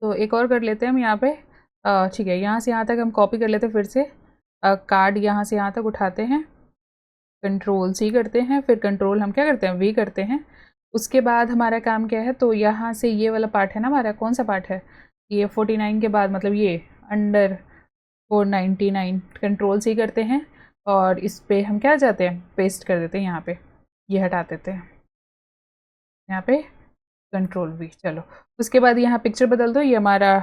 तो एक और कर लेते हैं हम यहाँ पे, ठीक है। यहाँ से यहाँ तक हम कॉपी कर लेते हैं, फिर से कार्ड यहाँ से यहाँ तक उठाते हैं, कंट्रोल सी करते हैं, फिर कंट्रोल हम क्या करते हैं, वी करते हैं। उसके बाद हमारा काम क्या है, तो यहाँ से ये वाला पार्ट है ना हमारा, कौन सा पार्ट है, ये 49 के बाद मतलब ये अंडर 499, कंट्रोल सी करते हैं, और इस पर हम क्या जाते हैं, पेस्ट कर देते हैं यहाँ पे, ये हटा देते हैं यहाँ पे, कंट्रोल वी। चलो उसके बाद यहाँ पिक्चर बदल दो, ये हमारा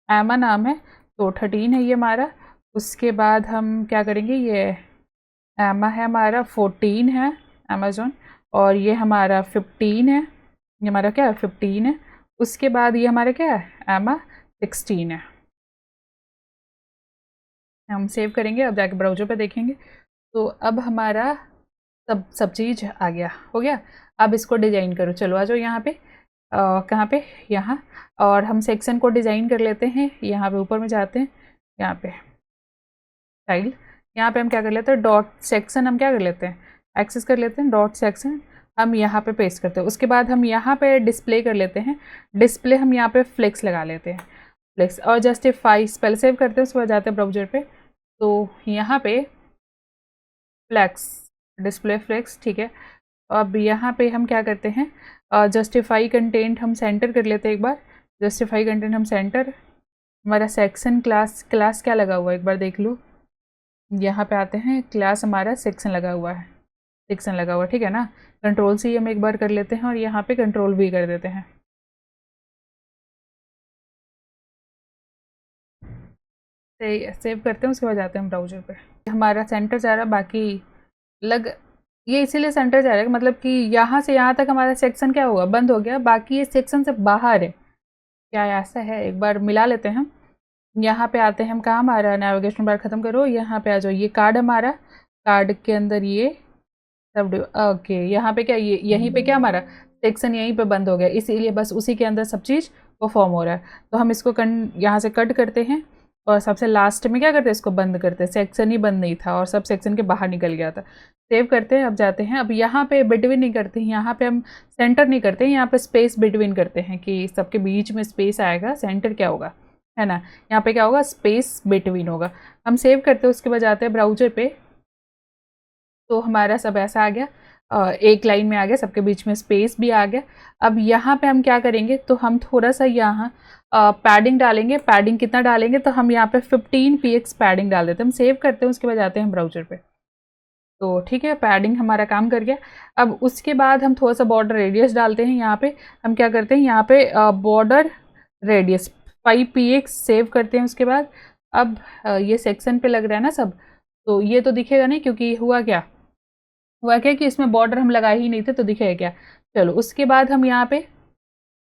एमा नाम है, तो 13 है ये हमारा। उसके बाद हम क्या करेंगे, ये एमा है हमारा, 14 है अमेजोन, और ये हमारा 15 है, ये हमारा क्या है 15 है। उसके बाद ये हमारा क्या है, एमा 16 है। हम सेव करेंगे, अब जाके ब्राउज़र पे देखेंगे, तो अब हमारा सब चीज़ आ गया, हो गया। अब इसको डिज़ाइन करो, चलो आ जाओ यहाँ पे, कहाँ पे, यहाँ, और हम सेक्शन को डिज़ाइन कर लेते हैं। यहाँ पे ऊपर में जाते हैं, यहाँ पे स्टाइल, यहाँ पे हम क्या कर लेते हैं, डॉट सेक्शन हम क्या कर लेते हैं, एक्सेस कर लेते हैं, डॉट सेक्शन हम यहाँ पे पेस्ट करते हैं। उसके बाद हम यहाँ पे डिस्प्ले कर लेते हैं, डिस्प्ले हम यहाँ पे फ्लेक्स लगा लेते हैं, फ्लेक्स और जस्टिफाई, पहले सेव करते हैं, उसके बाद जाते हैं ब्राउज़र पे, तो यहाँ पे फ्लेक्स, डिस्प्ले फ्लेक्स, ठीक है। अब यहाँ पे हम क्या करते हैं, जस्टिफाई कंटेंट हम सेंटर कर लेते हैं, एक बार जस्टिफाई कंटेंट हम सेंटर, हमारा सेक्शन क्लास क्या लगा हुआ है एक बार देख लो, यहाँ पे आते हैं, क्लास हमारा सेक्शन लगा हुआ है, सेक्शन लगा हुआ, ठीक है ना। कंट्रोल सी हम एक बार कर लेते हैं, और यहाँ पे कंट्रोल वी कर देते हैं, सेव करते हैं। उसके बाद जाते हैं ब्राउज़र पे, हमारा सेंटर जा रहा है, बाकी ये इसीलिए सेंटर जा रहा है मतलब कि यहाँ से यहाँ तक हमारा सेक्शन क्या होगा, बंद हो गया, बाकी ये सेक्शन से बाहर है, क्या ऐसा है, एक बार मिला लेते हैं हम। यहाँ पे आते हैं हम, कहाँ हमारा नेविगेशन बार ख़त्म करो, यहाँ पे आ जाओ, ये कार्ड हमारा, कार्ड के अंदर ये सब ओके, यहाँ पे क्या, ये यहीं पे क्या हमारा सेक्शन यहीं पे बंद हो गया, इसीलिए बस उसी के अंदर सब चीज़ परफॉर्म हो रहा है। तो हम इसको यहाँ से कट करते हैं और सबसे लास्ट में क्या करते हैं, इसको बंद करते हैं। सेक्शन ही बंद नहीं था और सब सेक्शन के बाहर निकल गया था। सेव करते हैं, अब जाते हैं, अब यहाँ पे बिटवीन नहीं करते हैं, यहाँ पे हम सेंटर नहीं करते हैं, यहाँ पे स्पेस बिटवीन करते हैं कि सबके बीच में स्पेस आएगा, सेंटर क्या होगा, है ना, यहाँ पे क्या होगा, स्पेस बिटवीन होगा। हम सेव करते हैं, उसके बाद जाते हैं ब्राउजर पे, तो हमारा सब ऐसा आ गया, एक लाइन में आ गया, सबके बीच में स्पेस भी आ गया। अब यहाँ पे हम क्या करेंगे, तो हम थोड़ा सा यहाँ पैडिंग डालेंगे। पैडिंग कितना डालेंगे, तो हम यहाँ पे 15 px पैडिंग डाल देते हैं। हम सेव करते हैं, उसके बाद जाते हैं ब्राउजर पे, तो ठीक है, पैडिंग हमारा काम कर गया। अब उसके बाद हम थोड़ा सा बॉर्डर रेडियस डालते हैं। यहाँ पे हम क्या करते हैं, यहाँ पे बॉर्डर रेडियस 5 px सेव करते हैं। उसके बाद अब ये सेक्शन पे लग रहा है ना सब, तो ये तो दिखेगा नहीं, क्योंकि हुआ क्या कि इसमें बॉर्डर हम लगाए ही नहीं थे, तो दिखेगा क्या। चलो, उसके बाद हम यहाँ पे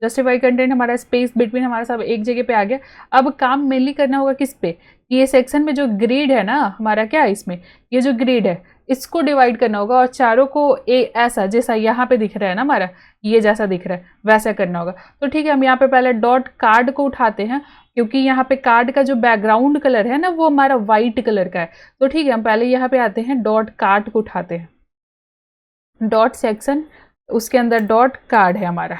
जस्टिफाई कंटेंट, हमारा स्पेस बिटवीन हमारा सब एक जगह पे आ गया। अब काम मेनली करना होगा किस पे, ये सेक्शन में जो ग्रिड है ना हमारा, क्या है इसमें, ये जो ग्रिड है इसको डिवाइड करना होगा और चारों को ऐसा जैसा यहाँ पे दिख रहा है ना हमारा, ये जैसा दिख रहा है वैसा करना होगा। तो ठीक है, हम यहाँ पे पहले डॉट कार्ड को उठाते हैं, क्योंकि यहाँ पे कार्ड का जो बैकग्राउंड कलर है ना वो हमारा वाइट कलर का है। तो ठीक है, हम पहले यहाँ पे आते हैं, डॉट कार्ड को उठाते हैं, डॉट सेक्शन, उसके अंदर डॉट कार्ड है हमारा।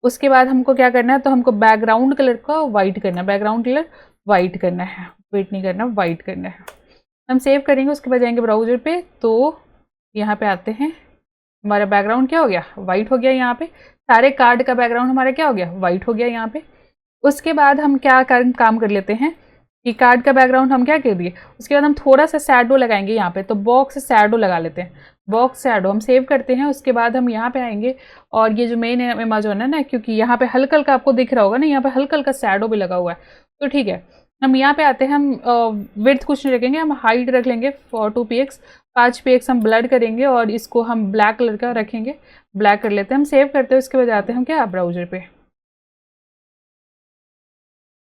उसके बाद हमको क्या करना है, तो हमको बैकग्राउंड कलर का वाइट करना है, बैकग्राउंड कलर वाइट करना है, वेट नहीं करना, वाइट करना है। हम सेव करेंगे, उसके बाद जाएंगे ब्राउजर पे, तो यहाँ पे आते हैं, हमारा बैकग्राउंड क्या हो गया, वाइट हो गया। यहाँ पे सारे कार्ड का बैकग्राउंड हमारा क्या हो गया, वाइट हो गया यहाँ पे। उसके बाद हम क्या काम कर लेते हैं कि कार्ड का बैकग्राउंड हम क्या कर दिए, उसके बाद हम थोड़ा सा शैडो लगाएंगे यहाँ पे, तो बॉक्स शैडो लगा लेते हैं, बॉक्स शैडो हम सेव करते हैं। उसके बाद हम यहाँ पे आएंगे और ये जो मेन अमेजोन है ना, क्योंकि यहाँ पे हल्का हल्का आपको दिख रहा होगा ना, यहाँ पे हल्का हल्का शैडो भी लगा हुआ है, तो ठीक है, हम यहाँ पे आते हैं, हम विड्थ कुछ नहीं रखेंगे, हम हाइट रख लेंगे 2 px, 5 px हम ब्लड करेंगे और इसको हम ब्लैक कलर का रखेंगे, ब्लैक कर लेते हैं। हम सेव करते हैं, उसके बाद आते हैं हम क्या, ब्राउजर पे,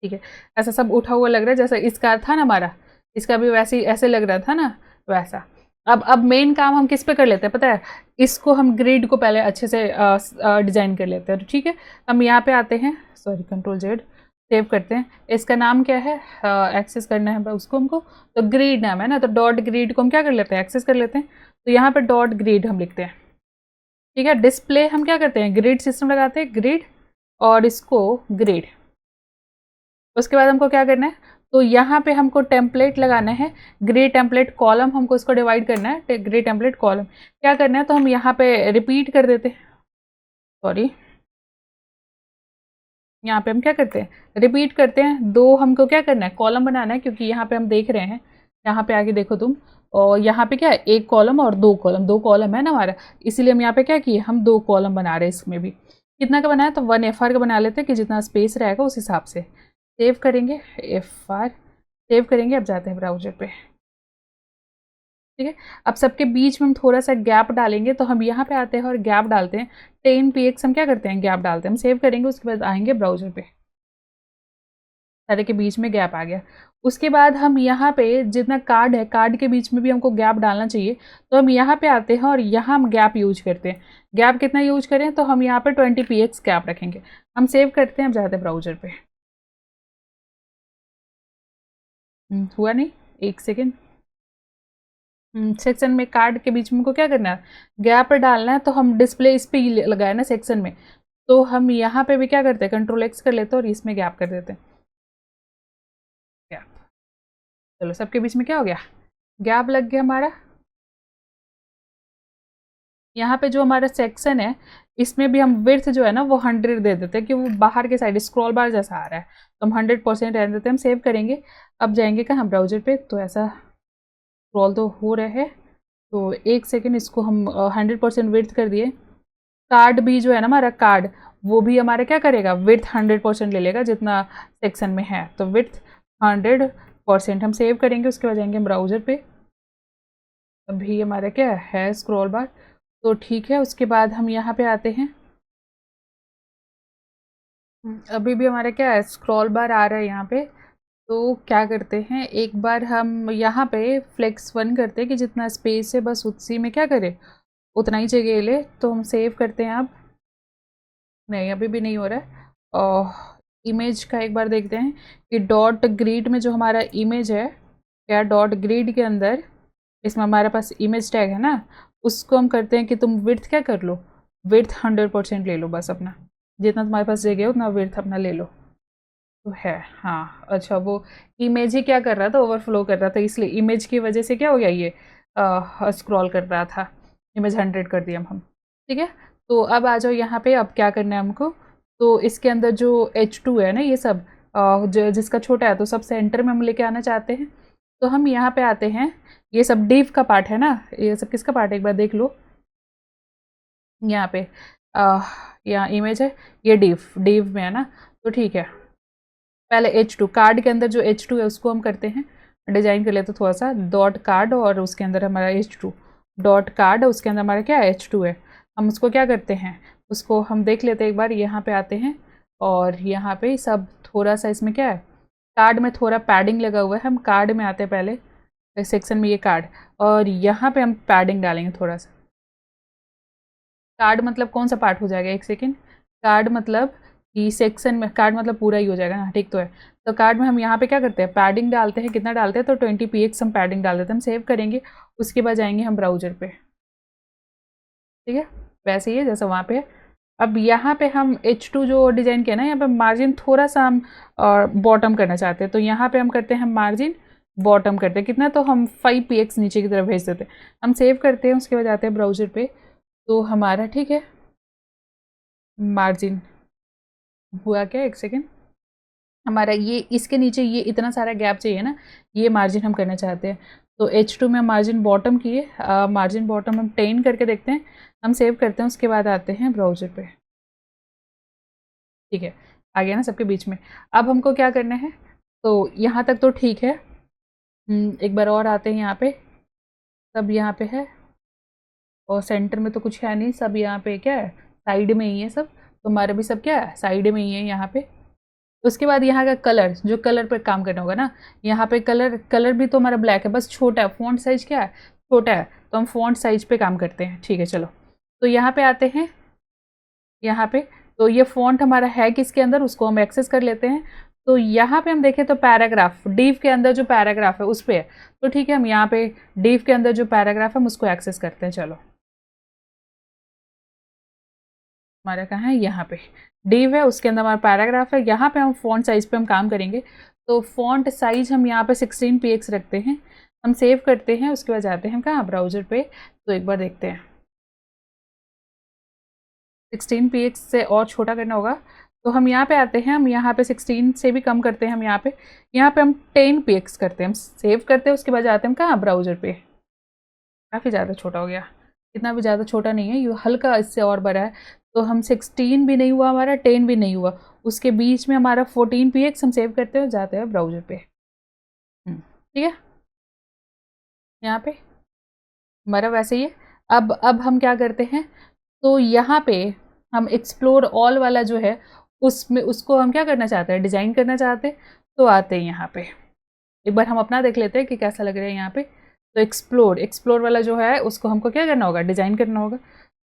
ठीक है, ऐसा सब उठा हुआ लग रहा है जैसा इसका था ना हमारा, इसका भी वैसे ऐसे लग रहा था ना वैसा। अब मेन काम हम किस पे कर लेते हैं पता है, इसको हम ग्रिड को पहले अच्छे से डिजाइन कर लेते हैं। तो ठीक है, हम यहाँ पे आते हैं, सॉरी Ctrl+Z, सेव करते हैं। इसका नाम क्या है, एक्सेस करना है उसको हमको, तो ग्रिड नाम है ना, तो डॉट ग्रिड को हम क्या कर लेते हैं, एक्सेस कर लेते हैं। तो यहाँ पे डॉट ग्रिड हम लिखते हैं, ठीक है। डिस्प्ले हम क्या करते हैं, ग्रिड सिस्टम लगाते हैं, ग्रिड और इसको ग्रिड। उसके बाद हमको क्या करना है, तो यहाँ पे हमको टेम्पलेट लगाना है, ग्रे टेम्पलेट कॉलम, हमको इसको डिवाइड करना है, ग्रे टेम्पलेट कॉलम क्या करना है, तो हम यहाँ पे रिपीट कर देते हैं, सॉरी, यहाँ पे हम क्या करते हैं, रिपीट करते हैं। दो हमको क्या करना है, कॉलम बनाना है, क्योंकि यहाँ पे हम देख रहे हैं, यहाँ पे आगे देखो तुम, और यहाँ पे क्या है, एक कॉलम और दो कॉलम, दो कॉलम है ना हमारा, इसीलिए हम यहाँ पे क्या किए, हम दो कॉलम बना रहे हैं। इसमें भी कितना का बनाया, तो 1 FR का बना लेते हैं, कि जितना स्पेस रहेगा उस हिसाब से। सेव करेंगे, FR सेव करेंगे। अब जाते हैं ब्राउजर पे, ठीक है। अब सबके बीच में हम थोड़ा सा गैप डालेंगे, तो हम यहाँ पे आते हैं और गैप डालते हैं 10 px, हम क्या करते हैं, गैप डालते हैं। हम सेव करेंगे, उसके बाद आएंगे ब्राउजर पे, सारे के बीच में गैप आ गया। उसके बाद हम यहाँ पे जितना कार्ड है, कार्ड के बीच में भी हमको गैप डालना चाहिए, तो हम यहाँ पे आते हैं और यहाँ हम गैप यूज करते हैं। गैप कितना यूज करें, तो हम यहाँ पे 20 px गैप रखेंगे। हम सेव करते हैं, हम जाते हैं ब्राउजर पे, हुआ नहीं, एक सेकेंड। सेक्शन में कार्ड के बीच में को क्या करना है, गैप डालना है, तो हम डिस्प्ले इस पे ही लगाए ना सेक्शन में, तो हम यहाँ पे भी क्या करते हैं, Ctrl+X कर लेते हैं और इसमें गैप कर देते हैं, गैप। चलो, सबके बीच में क्या हो गया, गैप लग गया हमारा। यहाँ पे जो हमारा सेक्शन है, इसमें भी हम विड्थ जो है ना वो 100 दे देते हैं, कि वो बाहर के साइड स्क्रॉल बार जैसा आ रहा है, तो हम 100% रहने देते हैं। हम सेव करेंगे। अब जाएंगे कहाँ, ब्राउजर पे, तो ऐसा स्क्रॉल तो हो रहा है, तो एक सेकेंड, इसको हम 100% विड्थ कर दिए। कार्ड भी जो है ना हमारा कार्ड, वो भी हमारा क्या करेगा, विड्थ 100% ले लेगा जितना सेक्शन में है, तो विड्थ 100%। हम सेव करेंगे, उसके बाद जाएंगे ब्राउजर पे। अभी हमारा क्या है, स्क्रॉल बार, तो ठीक है। उसके बाद हम यहाँ पे आते हैं, अभी भी हमारा क्या है, स्क्रॉल बार आ रहा है यहाँ पे। तो क्या करते हैं, एक बार हम यहाँ पे फ्लेक्स 1 करते हैं कि जितना स्पेस है बस उसी में क्या करें, उतना ही जगह ले। तो हम सेव करते हैं। अब नहीं, अभी भी नहीं हो रहा है। और इमेज का एक बार देखते हैं कि डॉट ग्रिड में जो हमारा इमेज है, क्या डॉट ग्रिड के अंदर इसमें हमारे पास इमेज टैग है ना, उसको हम करते हैं कि तुम विड्थ क्या कर लो, विड्थ 100% ले लो। बस अपना जितना तुम्हारे पास जगह है उतना विड्थ अपना ले लो। तो है, हाँ अच्छा, वो इमेज ही क्या कर रहा था, ओवरफ्लो कर रहा था, इसलिए इमेज की वजह से क्या हो गया, ये स्क्रॉल कर रहा था। इमेज 100 कर दिया हम। ठीक है, तो अब आ जाओ यहाँ पे। अब क्या करना है हमको, तो इसके अंदर जो H2 है ना, ये सब जिसका छोटा है, तो सब सेंटर में हम लेके आना चाहते हैं। तो हम यहाँ पे आते हैं, ये सब डिव का पार्ट है ना, ये सब किसका पार्ट है एक बार देख लो। यहाँ पे यहाँ इमेज है, ये डिव में है ना। तो ठीक है, पहले H2 कार्ड के अंदर जो H2 है उसको हम करते हैं डिजाइन कर लेते, थोड़ा सा डॉट कार्ड, और उसके अंदर हमारा H2 डॉट कार्ड, उसके अंदर हमारा क्या है, H2 है। हम उसको क्या करते हैं, उसको हम देख लेते हैं एक बार। यहाँ पे आते हैं और यहाँ पे सब थोड़ा सा इसमें क्या है, कार्ड में थोड़ा पैडिंग लगा हुआ है। हम कार्ड में आते हैं पहले सेक्शन में, ये कार्ड, और यहाँ पे हम पैडिंग डालेंगे थोड़ा सा। कार्ड मतलब कौन सा पार्ट हो जाएगा, एक सेकेंड। कार्ड मतलब कि सेक्शन में, कार्ड मतलब पूरा ही हो जाएगा ना, ठीक तो है। तो कार्ड में हम यहाँ पे क्या करते हैं, पैडिंग डालते हैं। कितना डालते हैं, तो 20 px हम पैडिंग डाल देते हैं। हम सेव करेंगे, उसके बाद जाएंगे हम ब्राउजर पे। ठीक है, वैसे ही है जैसा वहाँ पे है। अब यहाँ पे हम H2 जो डिज़ाइन किया ना, यहाँ पे मार्जिन थोड़ा सा हम बॉटम करना चाहते हैं। तो यहाँ पे हम करते हैं, हम मार्जिन बॉटम करते हैं कितना, तो हम 5 px नीचे की तरफ भेज देते हैं। हम सेव करते हैं, उसके बाद जाते हैं ब्राउजर पे। तो हमारा ठीक है, मार्जिन हुआ क्या, एक सेकेंड। हमारा ये इसके नीचे ये इतना सारा गैप चाहिए ना, ये मार्जिन हम करना चाहते हैं। तो H2 में मार्जिन बॉटम किए, मार्जिन बॉटम हम 10 करके देखते हैं। हम सेव करते हैं, उसके बाद आते हैं ब्राउजर पे। ठीक है, आ गया ना सबके बीच में। अब हमको क्या करना है, तो यहाँ तक तो ठीक है। एक बार और आते हैं यहाँ पे, सब यहाँ पे है, और सेंटर में तो कुछ है नहीं, सब यहाँ पे क्या है, साइड में ही है सब। तो हमारा भी सब क्या है, साइड में ही है यहाँ पे। उसके बाद यहाँ का कलर, जो कलर पे काम करना होगा ना, यहाँ पे कलर भी तो हमारा ब्लैक है, बस छोटा है। फ़ॉन्ट साइज क्या है, छोटा है, तो हम फ़ॉन्ट साइज पे काम करते हैं। ठीक है, चलो तो यहाँ पे आते हैं। यहाँ पे तो ये फ़ॉन्ट हमारा है किसके अंदर, उसको हम एक्सेस कर लेते हैं। तो यहाँ पे हम देखें तो पैराग्राफ, डिव के अंदर जो पैराग्राफ है उस पर है। तो ठीक है, हम यहाँ पे डिव के अंदर जो पैराग्राफ है हम उसको एक्सेस करते हैं। चलो, हमारा कहाँ है, यहाँ पे डिव है, उसके अंदर हमारा पैराग्राफ है। यहाँ पे हम फ़ॉन्ट साइज पे हम काम करेंगे। तो फ़ॉन्ट साइज हम यहाँ पे 16 px रखते हैं। हम सेव करते हैं, उसके बाद जाते हैं कहाँ, ब्राउजर पे। तो एक बार देखते हैं, 16 px से और छोटा करना होगा। तो हम यहाँ पे आते हैं, हम यहाँ पे 16 से भी कम करते हैं। हम यहाँ पे हम 10 px करते हैं। हम सेव करते हैं, उसके बाद जाते हैं हम कहाँ, ब्राउजर पे। काफ़ी ज़्यादा छोटा हो गया, इतना भी ज़्यादा छोटा नहीं है, ये हल्का इससे और बड़ा है। तो हम 16 भी नहीं हुआ हमारा, 10 भी नहीं हुआ, उसके बीच में हमारा 14 px। हम सेव करते हुए जाते हैं ब्राउजर पे। ठीक है, यहाँ पे हमारा वैसे ही है। अब हम क्या करते हैं, तो यहाँ पे हम एक्सप्लोर ऑल वाला जो है, उसमें उसको हम क्या करना चाहते हैं, डिज़ाइन करना चाहते हैं। तो आते हैं यहाँ पे, एक बार हम अपना देख लेते हैं कि कैसा लग रहा है यहाँ पे। तो एक्सप्लोर वाला जो है उसको हमको क्या करना होगा, डिज़ाइन करना होगा।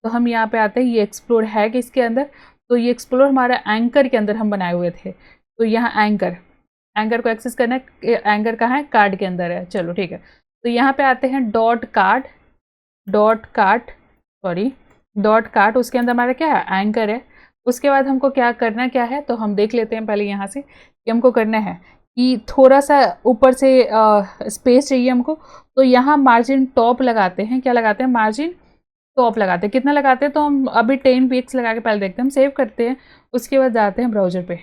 तो हम यहाँ पे आते हैं, ये एक्सप्लोर है कि इसके अंदर, तो ये एक्सप्लोर हमारा एंकर के अंदर हम बनाए हुए थे। तो यहाँ एंकर को एक्सेस करना है, एंकर कहाँ है, कार्ड के अंदर है। चलो ठीक है, तो यहाँ पे आते हैं डॉट कार्ड, उसके अंदर हमारा क्या है, एंकर है। उसके बाद हमको क्या करना क्या है, तो हम देख लेते हैं पहले यहाँ से कि हमको करना है कि थोड़ा सा ऊपर से स्पेस चाहिए हमको। तो यहाँ मार्जिन टॉप लगाते हैं, क्या लगाते हैं, मार्जिन टॉप लगाते हैं। कितना लगाते हैं, तो हम अभी 10 px लगा के पहले देखते हैं। हम सेव करते हैं, उसके बाद जाते हैं ब्राउजर पे।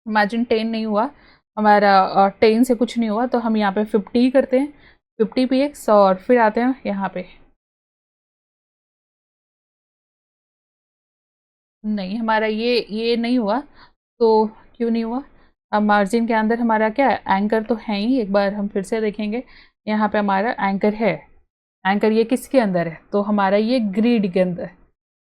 मार्जिन 10 नहीं हुआ हमारा, 10 से कुछ नहीं हुआ, तो हम यहाँ पे 50 करते हैं, 50 px, और फिर आते हैं यहाँ पे। नहीं, हमारा ये नहीं हुआ, तो क्यों नहीं हुआ। अब मार्जिन के अंदर हमारा क्या है, एंकर तो है ही। एक बार हम फिर से देखेंगे, यहाँ पे हमारा एंकर है। एंकर ये किसके अंदर है, तो हमारा ये ग्रिड के अंदर,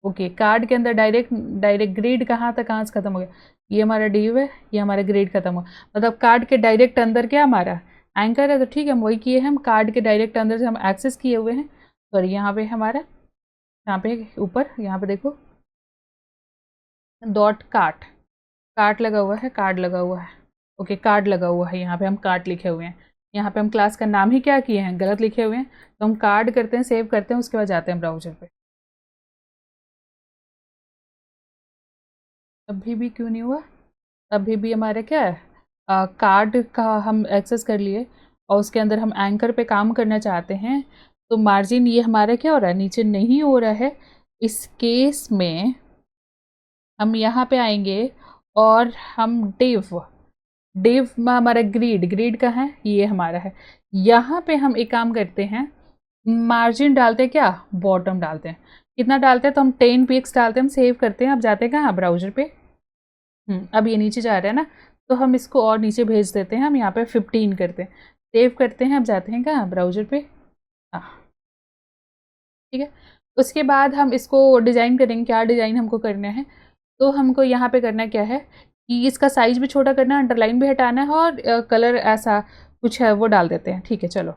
ओके, कार्ड के अंदर डायरेक्ट डायरेक्ट ग्रिड कहाँ तक, कहाँ से खत्म हो गया, ये हमारा डिव है, ये हमारा ग्रिड खत्म हुआ, मतलब कार्ड के डायरेक्ट अंदर क्या हमारा एंकर है। तो ठीक है, हम वही किए हैं, हम कार्ड के डायरेक्ट अंदर से हम एक्सेस किए हुए हैं। सॉरी, यहाँ पे हमारा, यहाँ पे ऊपर, यहाँ पे देखो डॉट कार्ट, कार्ट लगा हुआ है, कार्ड लगा हुआ है। ओके, कार्ड लगा हुआ है, यहाँ पे हम कार्ट लिखे हुए हैं। यहाँ पे हम क्लास का नाम ही क्या किए हैं, गलत लिखे हुए हैं। तो हम कार्ड करते हैं, सेव करते हैं, उसके बाद जाते हैं ब्राउजर पे। अभी भी क्यों नहीं हुआ, अभी भी हमारे क्या है, कार्ड का हम एक्सेस कर लिए और उसके अंदर हम एंकर पे काम करना चाहते हैं। तो मार्जिन ये हमारा क्या हो रहा है, नीचे नहीं हो रहा है। इस केस में हम यहाँ पे आएंगे और हम डिव, डिव में हमारा ग्रिड, ग्रिड का है, ये हमारा है। यहाँ पे हम एक काम करते हैं, मार्जिन डालते हैं क्या, बॉटम डालते हैं। कितना डालते हैं, तो हम 10 पिक्स डालते हैं, हम सेव करते हैं। अब जाते हैं कहाँ, ब्राउजर पे। अब ये नीचे जा रहा है ना, तो हम इसको और नीचे भेज देते हैं, हम यहाँ पे 15 करते हैं, सेव करते हैं। अब जाते हैं कहाँ, ब्राउजर पे। हाँ, ठीक है। उसके बाद हम इसको डिज़ाइन करेंगे, क्या डिज़ाइन हमको करना है। तो हमको यहाँ पे करना क्या है कि इसका साइज भी छोटा करना है, अंडरलाइन भी हटाना है, और कलर ऐसा कुछ है वो डाल देते हैं। ठीक है, चलो।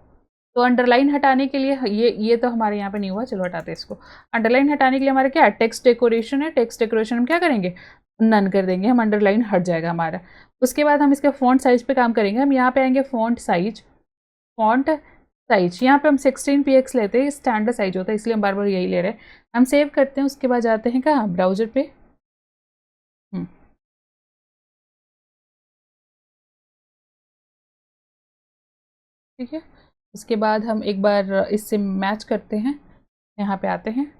तो अंडरलाइन हटाने के लिए ये तो हमारे यहाँ पे नहीं हुआ, चलो हटाते हैं इसको। अंडरलाइन हटाने के लिए हमारा क्या है, टेक्स्ट डेकोरेशन है। टेक्स्ट डेकोरेशन हम क्या करेंगे, नन कर देंगे, हम अंडरलाइन हट जाएगा हमारा। उसके बाद हम इसके फ़ॉन्ट साइज़ पे काम करेंगे। हम यहाँ पे आएंगे फ़ॉन्ट साइज, फ़ॉन्ट साइज यहाँ पे हम 16 px लेते हैं, स्टैंडर्ड साइज होता है, इसलिए हम बार बार यही ले रहे हैं। हम सेव करते हैं, उसके बाद जाते हैं कहाँ, ब्राउजर पे। ठीक है, उसके बाद हम एक बार इससे मैच करते हैं, यहाँ पे आते हैं।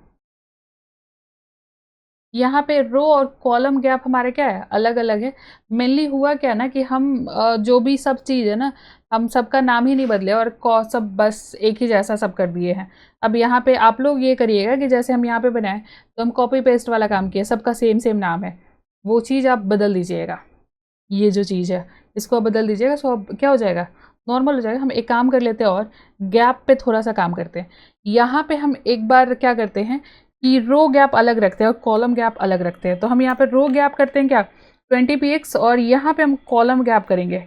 यहाँ पे रो और कॉलम गैप हमारे क्या है, अलग अलग है। मेनली हुआ क्या ना कि हम जो भी सब चीज़ है ना, हम सबका नाम ही नहीं बदले और सब बस एक ही जैसा सब कर दिए हैं। अब यहाँ पे आप लोग ये करिएगा कि जैसे हम यहाँ पे बनाए, तो हम कॉपी पेस्ट वाला काम किया, सबका सेम सेम नाम है, वो चीज़ आप बदल दीजिएगा। ये जो चीज़ है इसको आप बदल दीजिएगा, सो अब क्या हो जाएगा, नॉर्मल हो जाएगा। हम एक काम कर लेते हैं और गैप पे थोड़ा सा काम करते हैं। यहाँ पे हम एक बार क्या करते हैं कि रो गैप अलग रखते हैं और कॉलम गैप अलग रखते हैं। तो हम यहाँ पे रो गैप करते हैं क्या, 20 px, और यहाँ पे हम कॉलम गैप करेंगे,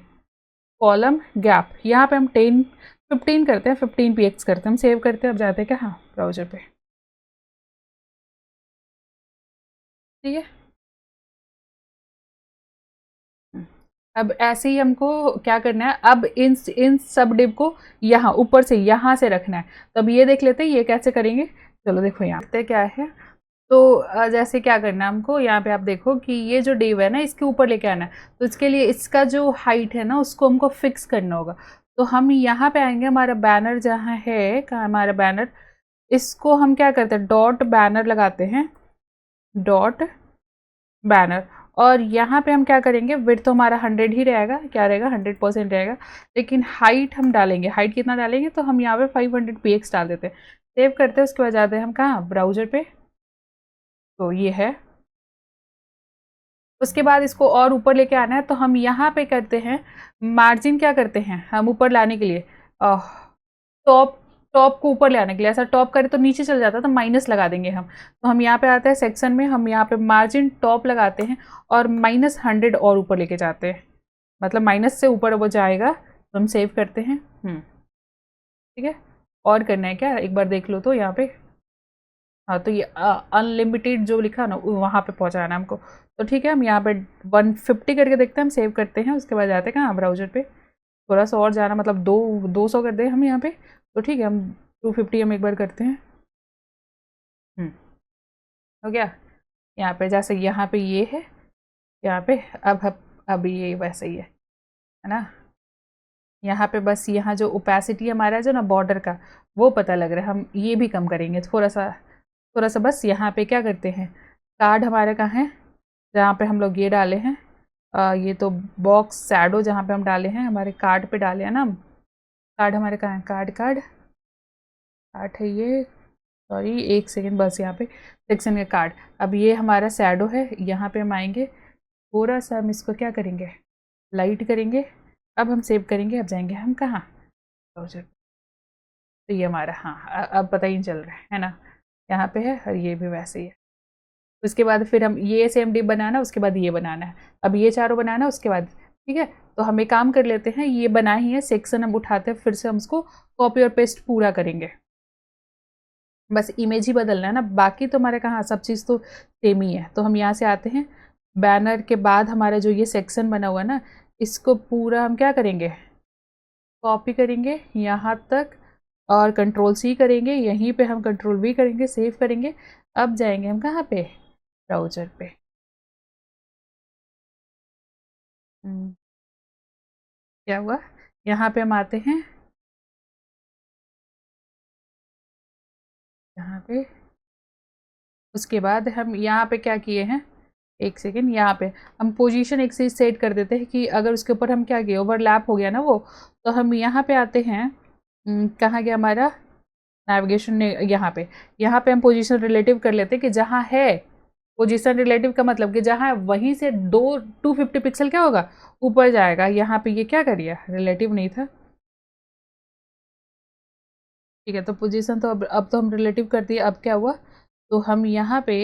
कॉलम गैप यहाँ पे हम 15 करते हैं, 15 px करते हैं। हम सेव करते हैं, अब जाते हैं क्या, हाँ, ब्राउजर पे। ठीक है, अब ऐसे ही हमको क्या करना है, अब इन सब डिव को यहाँ ऊपर से यहाँ से रखना है। तो अब ये देख लेते हैं ये कैसे करेंगे। चलो देखो यहाँ पे क्या है। तो जैसे क्या करना है हमको, यहाँ पे आप देखो कि ये जो डिव है ना, इसके ऊपर लेके आना है। तो इसके लिए इसका जो हाइट है ना, उसको हमको फिक्स करना होगा। तो हम यहाँ पे आएंगे, हमारा बैनर जहाँ है, कहाँ हमारा बैनर, इसको हम क्या करते हैं, डॉट बैनर लगाते हैं, डॉट बैनर। और यहाँ पे हम क्या करेंगे, विड्थ तो हमारा 100 ही रहेगा, क्या रहेगा, 100% रहेगा। लेकिन हाइट हम डालेंगे, हाइट कितना डालेंगे, तो हम यहाँ पे 500 px डाल देते हैं। सेव करते हैं, उसके बाद जाते हैं हम कहाँ, ब्राउजर पे। तो ये है। उसके बाद इसको और ऊपर लेके आना है, तो हम यहाँ पे करते हैं मार्जिन, क्या करते हैं हम ऊपर लाने के लिए, टॉप, टॉप को ऊपर ले आने के लिए, ऐसा टॉप करे तो नीचे चल जाता है, तो माइनस लगा देंगे हम। तो हम यहाँ पे आते हैं सेक्शन में, हम यहाँ पे मार्जिन टॉप लगाते हैं और -100 और ऊपर लेके जाते हैं, मतलब माइनस से ऊपर वो जाएगा। तो हम सेव करते हैं। ठीक है, और करना है क्या, एक बार देख लो तो यहाँ पे। हाँ, तो ये अनलिमिटेड जो लिखा ना, वहाँ पे पहुँचाना है हमको। तो ठीक है, हम यहाँ पे 150 करके देखते हैं, हम सेव करते हैं, उसके बाद जाते हैं कहाँ, ब्राउजर पे। थोड़ा सा और जाना, मतलब 200 कर दे हम यहाँ पे। तो ठीक है, हम 250 हम एक बार करते हैं। हो गया। यहाँ पे जैसे यहाँ पे ये है, यहाँ पे अब ये वैसे ही है ना। यहाँ पे बस यहाँ जो ओपेसिटी हमारा जो ना बॉर्डर का, वो पता लग रहा है, हम ये भी कम करेंगे थोड़ा सा बस। यहाँ पे क्या करते हैं, कार्ड हमारे कहाँ है, जहाँ पे हम लोग ये डाले हैं, ये तो बॉक्स शैडो जहाँ पे हम डाले हैं, हमारे कार्ड पे डाले हैं ना हम। कार्ड हमारे कहाँ है, कार्ड है ये, सॉरी एक सेकेंड, बस यहाँ पे सेक्शन का कार्ड। अब ये हमारा शैडो है, यहाँ पे हम आएंगे, थोड़ा सा हम इसको क्या करेंगे, लाइट करेंगे। अब हम सेव करेंगे, अब जाएंगे हम कहाँ, ब्राउज़र। तो ये हमारा, हाँ, अब पता ही नहीं चल रहा है ना, यहाँ पे है, और ये भी वैसे ही है। उसके बाद फिर हम ये SMD बनाना, उसके बाद ये बनाना है, अब ये चारों बनाना उसके बाद, ठीक है। तो हम एक काम कर लेते हैं, ये बना ही है सेक्शन, हम उठाते हैं फिर से हम उसको कॉपी और पेस्ट पूरा करेंगे, बस इमेज ही बदलना है ना, बाकी तो हमारे कहाँ सब चीज़ तो सेम ही है। तो हम यहाँ से आते हैं, बैनर के बाद हमारा जो ये सेक्शन बना हुआ है ना, इसको पूरा हम क्या करेंगे, कॉपी करेंगे यहाँ तक और Ctrl+C करेंगे, यहीं पे हम Ctrl+V करेंगे, सेव करेंगे। अब जाएंगे हम कहाँ पे, ब्राउज़र पे। क्या हुआ, यहाँ पे हम आते हैं, यहाँ पे उसके बाद हम यहाँ पे क्या किए हैं, एक सेकेंड, यहाँ पे हम पोजीशन एक से सेट कर देते हैं कि अगर उसके ऊपर हम क्या किए, ओवरलैप हो गया ना वो, तो हम यहाँ पे आते हैं, कहाँ गया हमारा नेविगेशन ने, यहाँ पे हम पोजीशन रिलेटिव कर लेते हैं कि जहाँ है, पोजीशन रिलेटिव का मतलब कि जहाँ वहीं से 250 पिक्सल क्या होगा, ऊपर जाएगा। यहाँ पे ये क्या करिए, रिलेटिव नहीं था, ठीक है। तो पोजीशन तो अब तो हम रिलेटिव कर दिए, अब क्या हुआ, तो हम यहाँ पे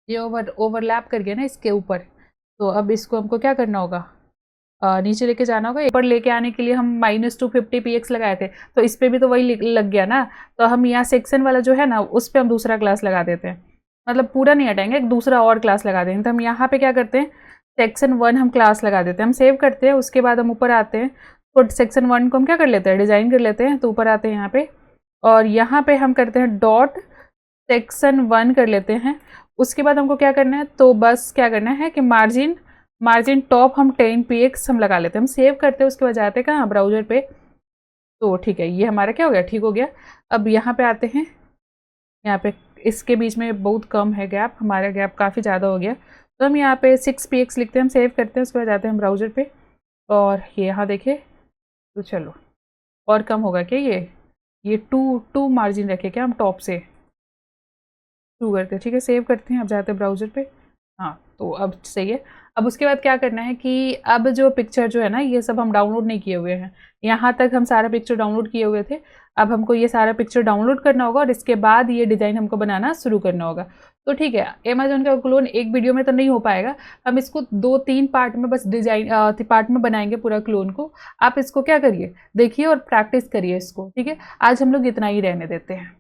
ये ओवरलैप कर गया ना इसके ऊपर, तो अब इसको हमको क्या करना होगा, नीचे लेके जाना होगा। ऊपर लेके आने के लिए हम -250 px लगाए थे, तो इस पे भी तो वही लग गया ना, तो हम यहाँ सेक्शन वाला जो है ना उस पर हम दूसरा क्लास लगा देते हैं, मतलब पूरा नहीं हटाएंगे, एक दूसरा और क्लास लगा देंगे। तो हम यहाँ पे क्या करते हैं, सेक्शन 1 हम क्लास लगा देते हैं, हम सेव करते हैं, उसके बाद हम ऊपर आते हैं, तो सेक्शन 1 को हम क्या कर लेते हैं, डिजाइन कर लेते हैं। तो ऊपर आते हैं यहाँ पे, और यहाँ पे हम करते हैं डॉट सेक्शन 1 कर लेते हैं। उसके बाद हमको क्या करना है, तो बस क्या करना है कि मार्जिन टॉप हम 10 px हम लगा लेते हैं, हम सेव करते हैं, उसके बाद जाते हैं कहाँ, ब्राउजर पे। तो ठीक है, ये हमारा क्या हो गया, ठीक हो गया। अब यहाँ पे आते हैं, यहाँ पे इसके बीच में बहुत कम है गैप, हमारा गैप काफ़ी ज़्यादा हो गया, तो हम यहाँ पे 6 px लिखते हैं, हम सेव करते हैं, उसके बाद जाते हैं हम ब्राउजर पे, और ये यहाँ देखिए, तो चलो और कम होगा क्या, ये टू मार्जिन रखे क्या हम टॉप से, 2 करते हैं, ठीक है, सेव करते हैं। अब जाते हैं ब्राउजर पे, हाँ तो अब सही है। अब उसके बाद क्या करना है कि अब जो पिक्चर जो है ना, ये सब हम डाउनलोड नहीं किए हुए हैं, यहाँ तक हम सारा पिक्चर डाउनलोड किए हुए थे, अब हमको ये सारा पिक्चर डाउनलोड करना होगा और इसके बाद ये डिज़ाइन हमको बनाना शुरू करना होगा। तो ठीक है, अमेजोन का क्लोन एक वीडियो में तो नहीं हो पाएगा, हम इसको 2-3 पार्ट में बस डिजाइन पार्ट में बनाएंगे पूरा क्लोन को। आप इसको क्या करिए, देखिए और प्रैक्टिस करिए इसको, ठीक है। आज हम लोग इतना ही रहने देते हैं।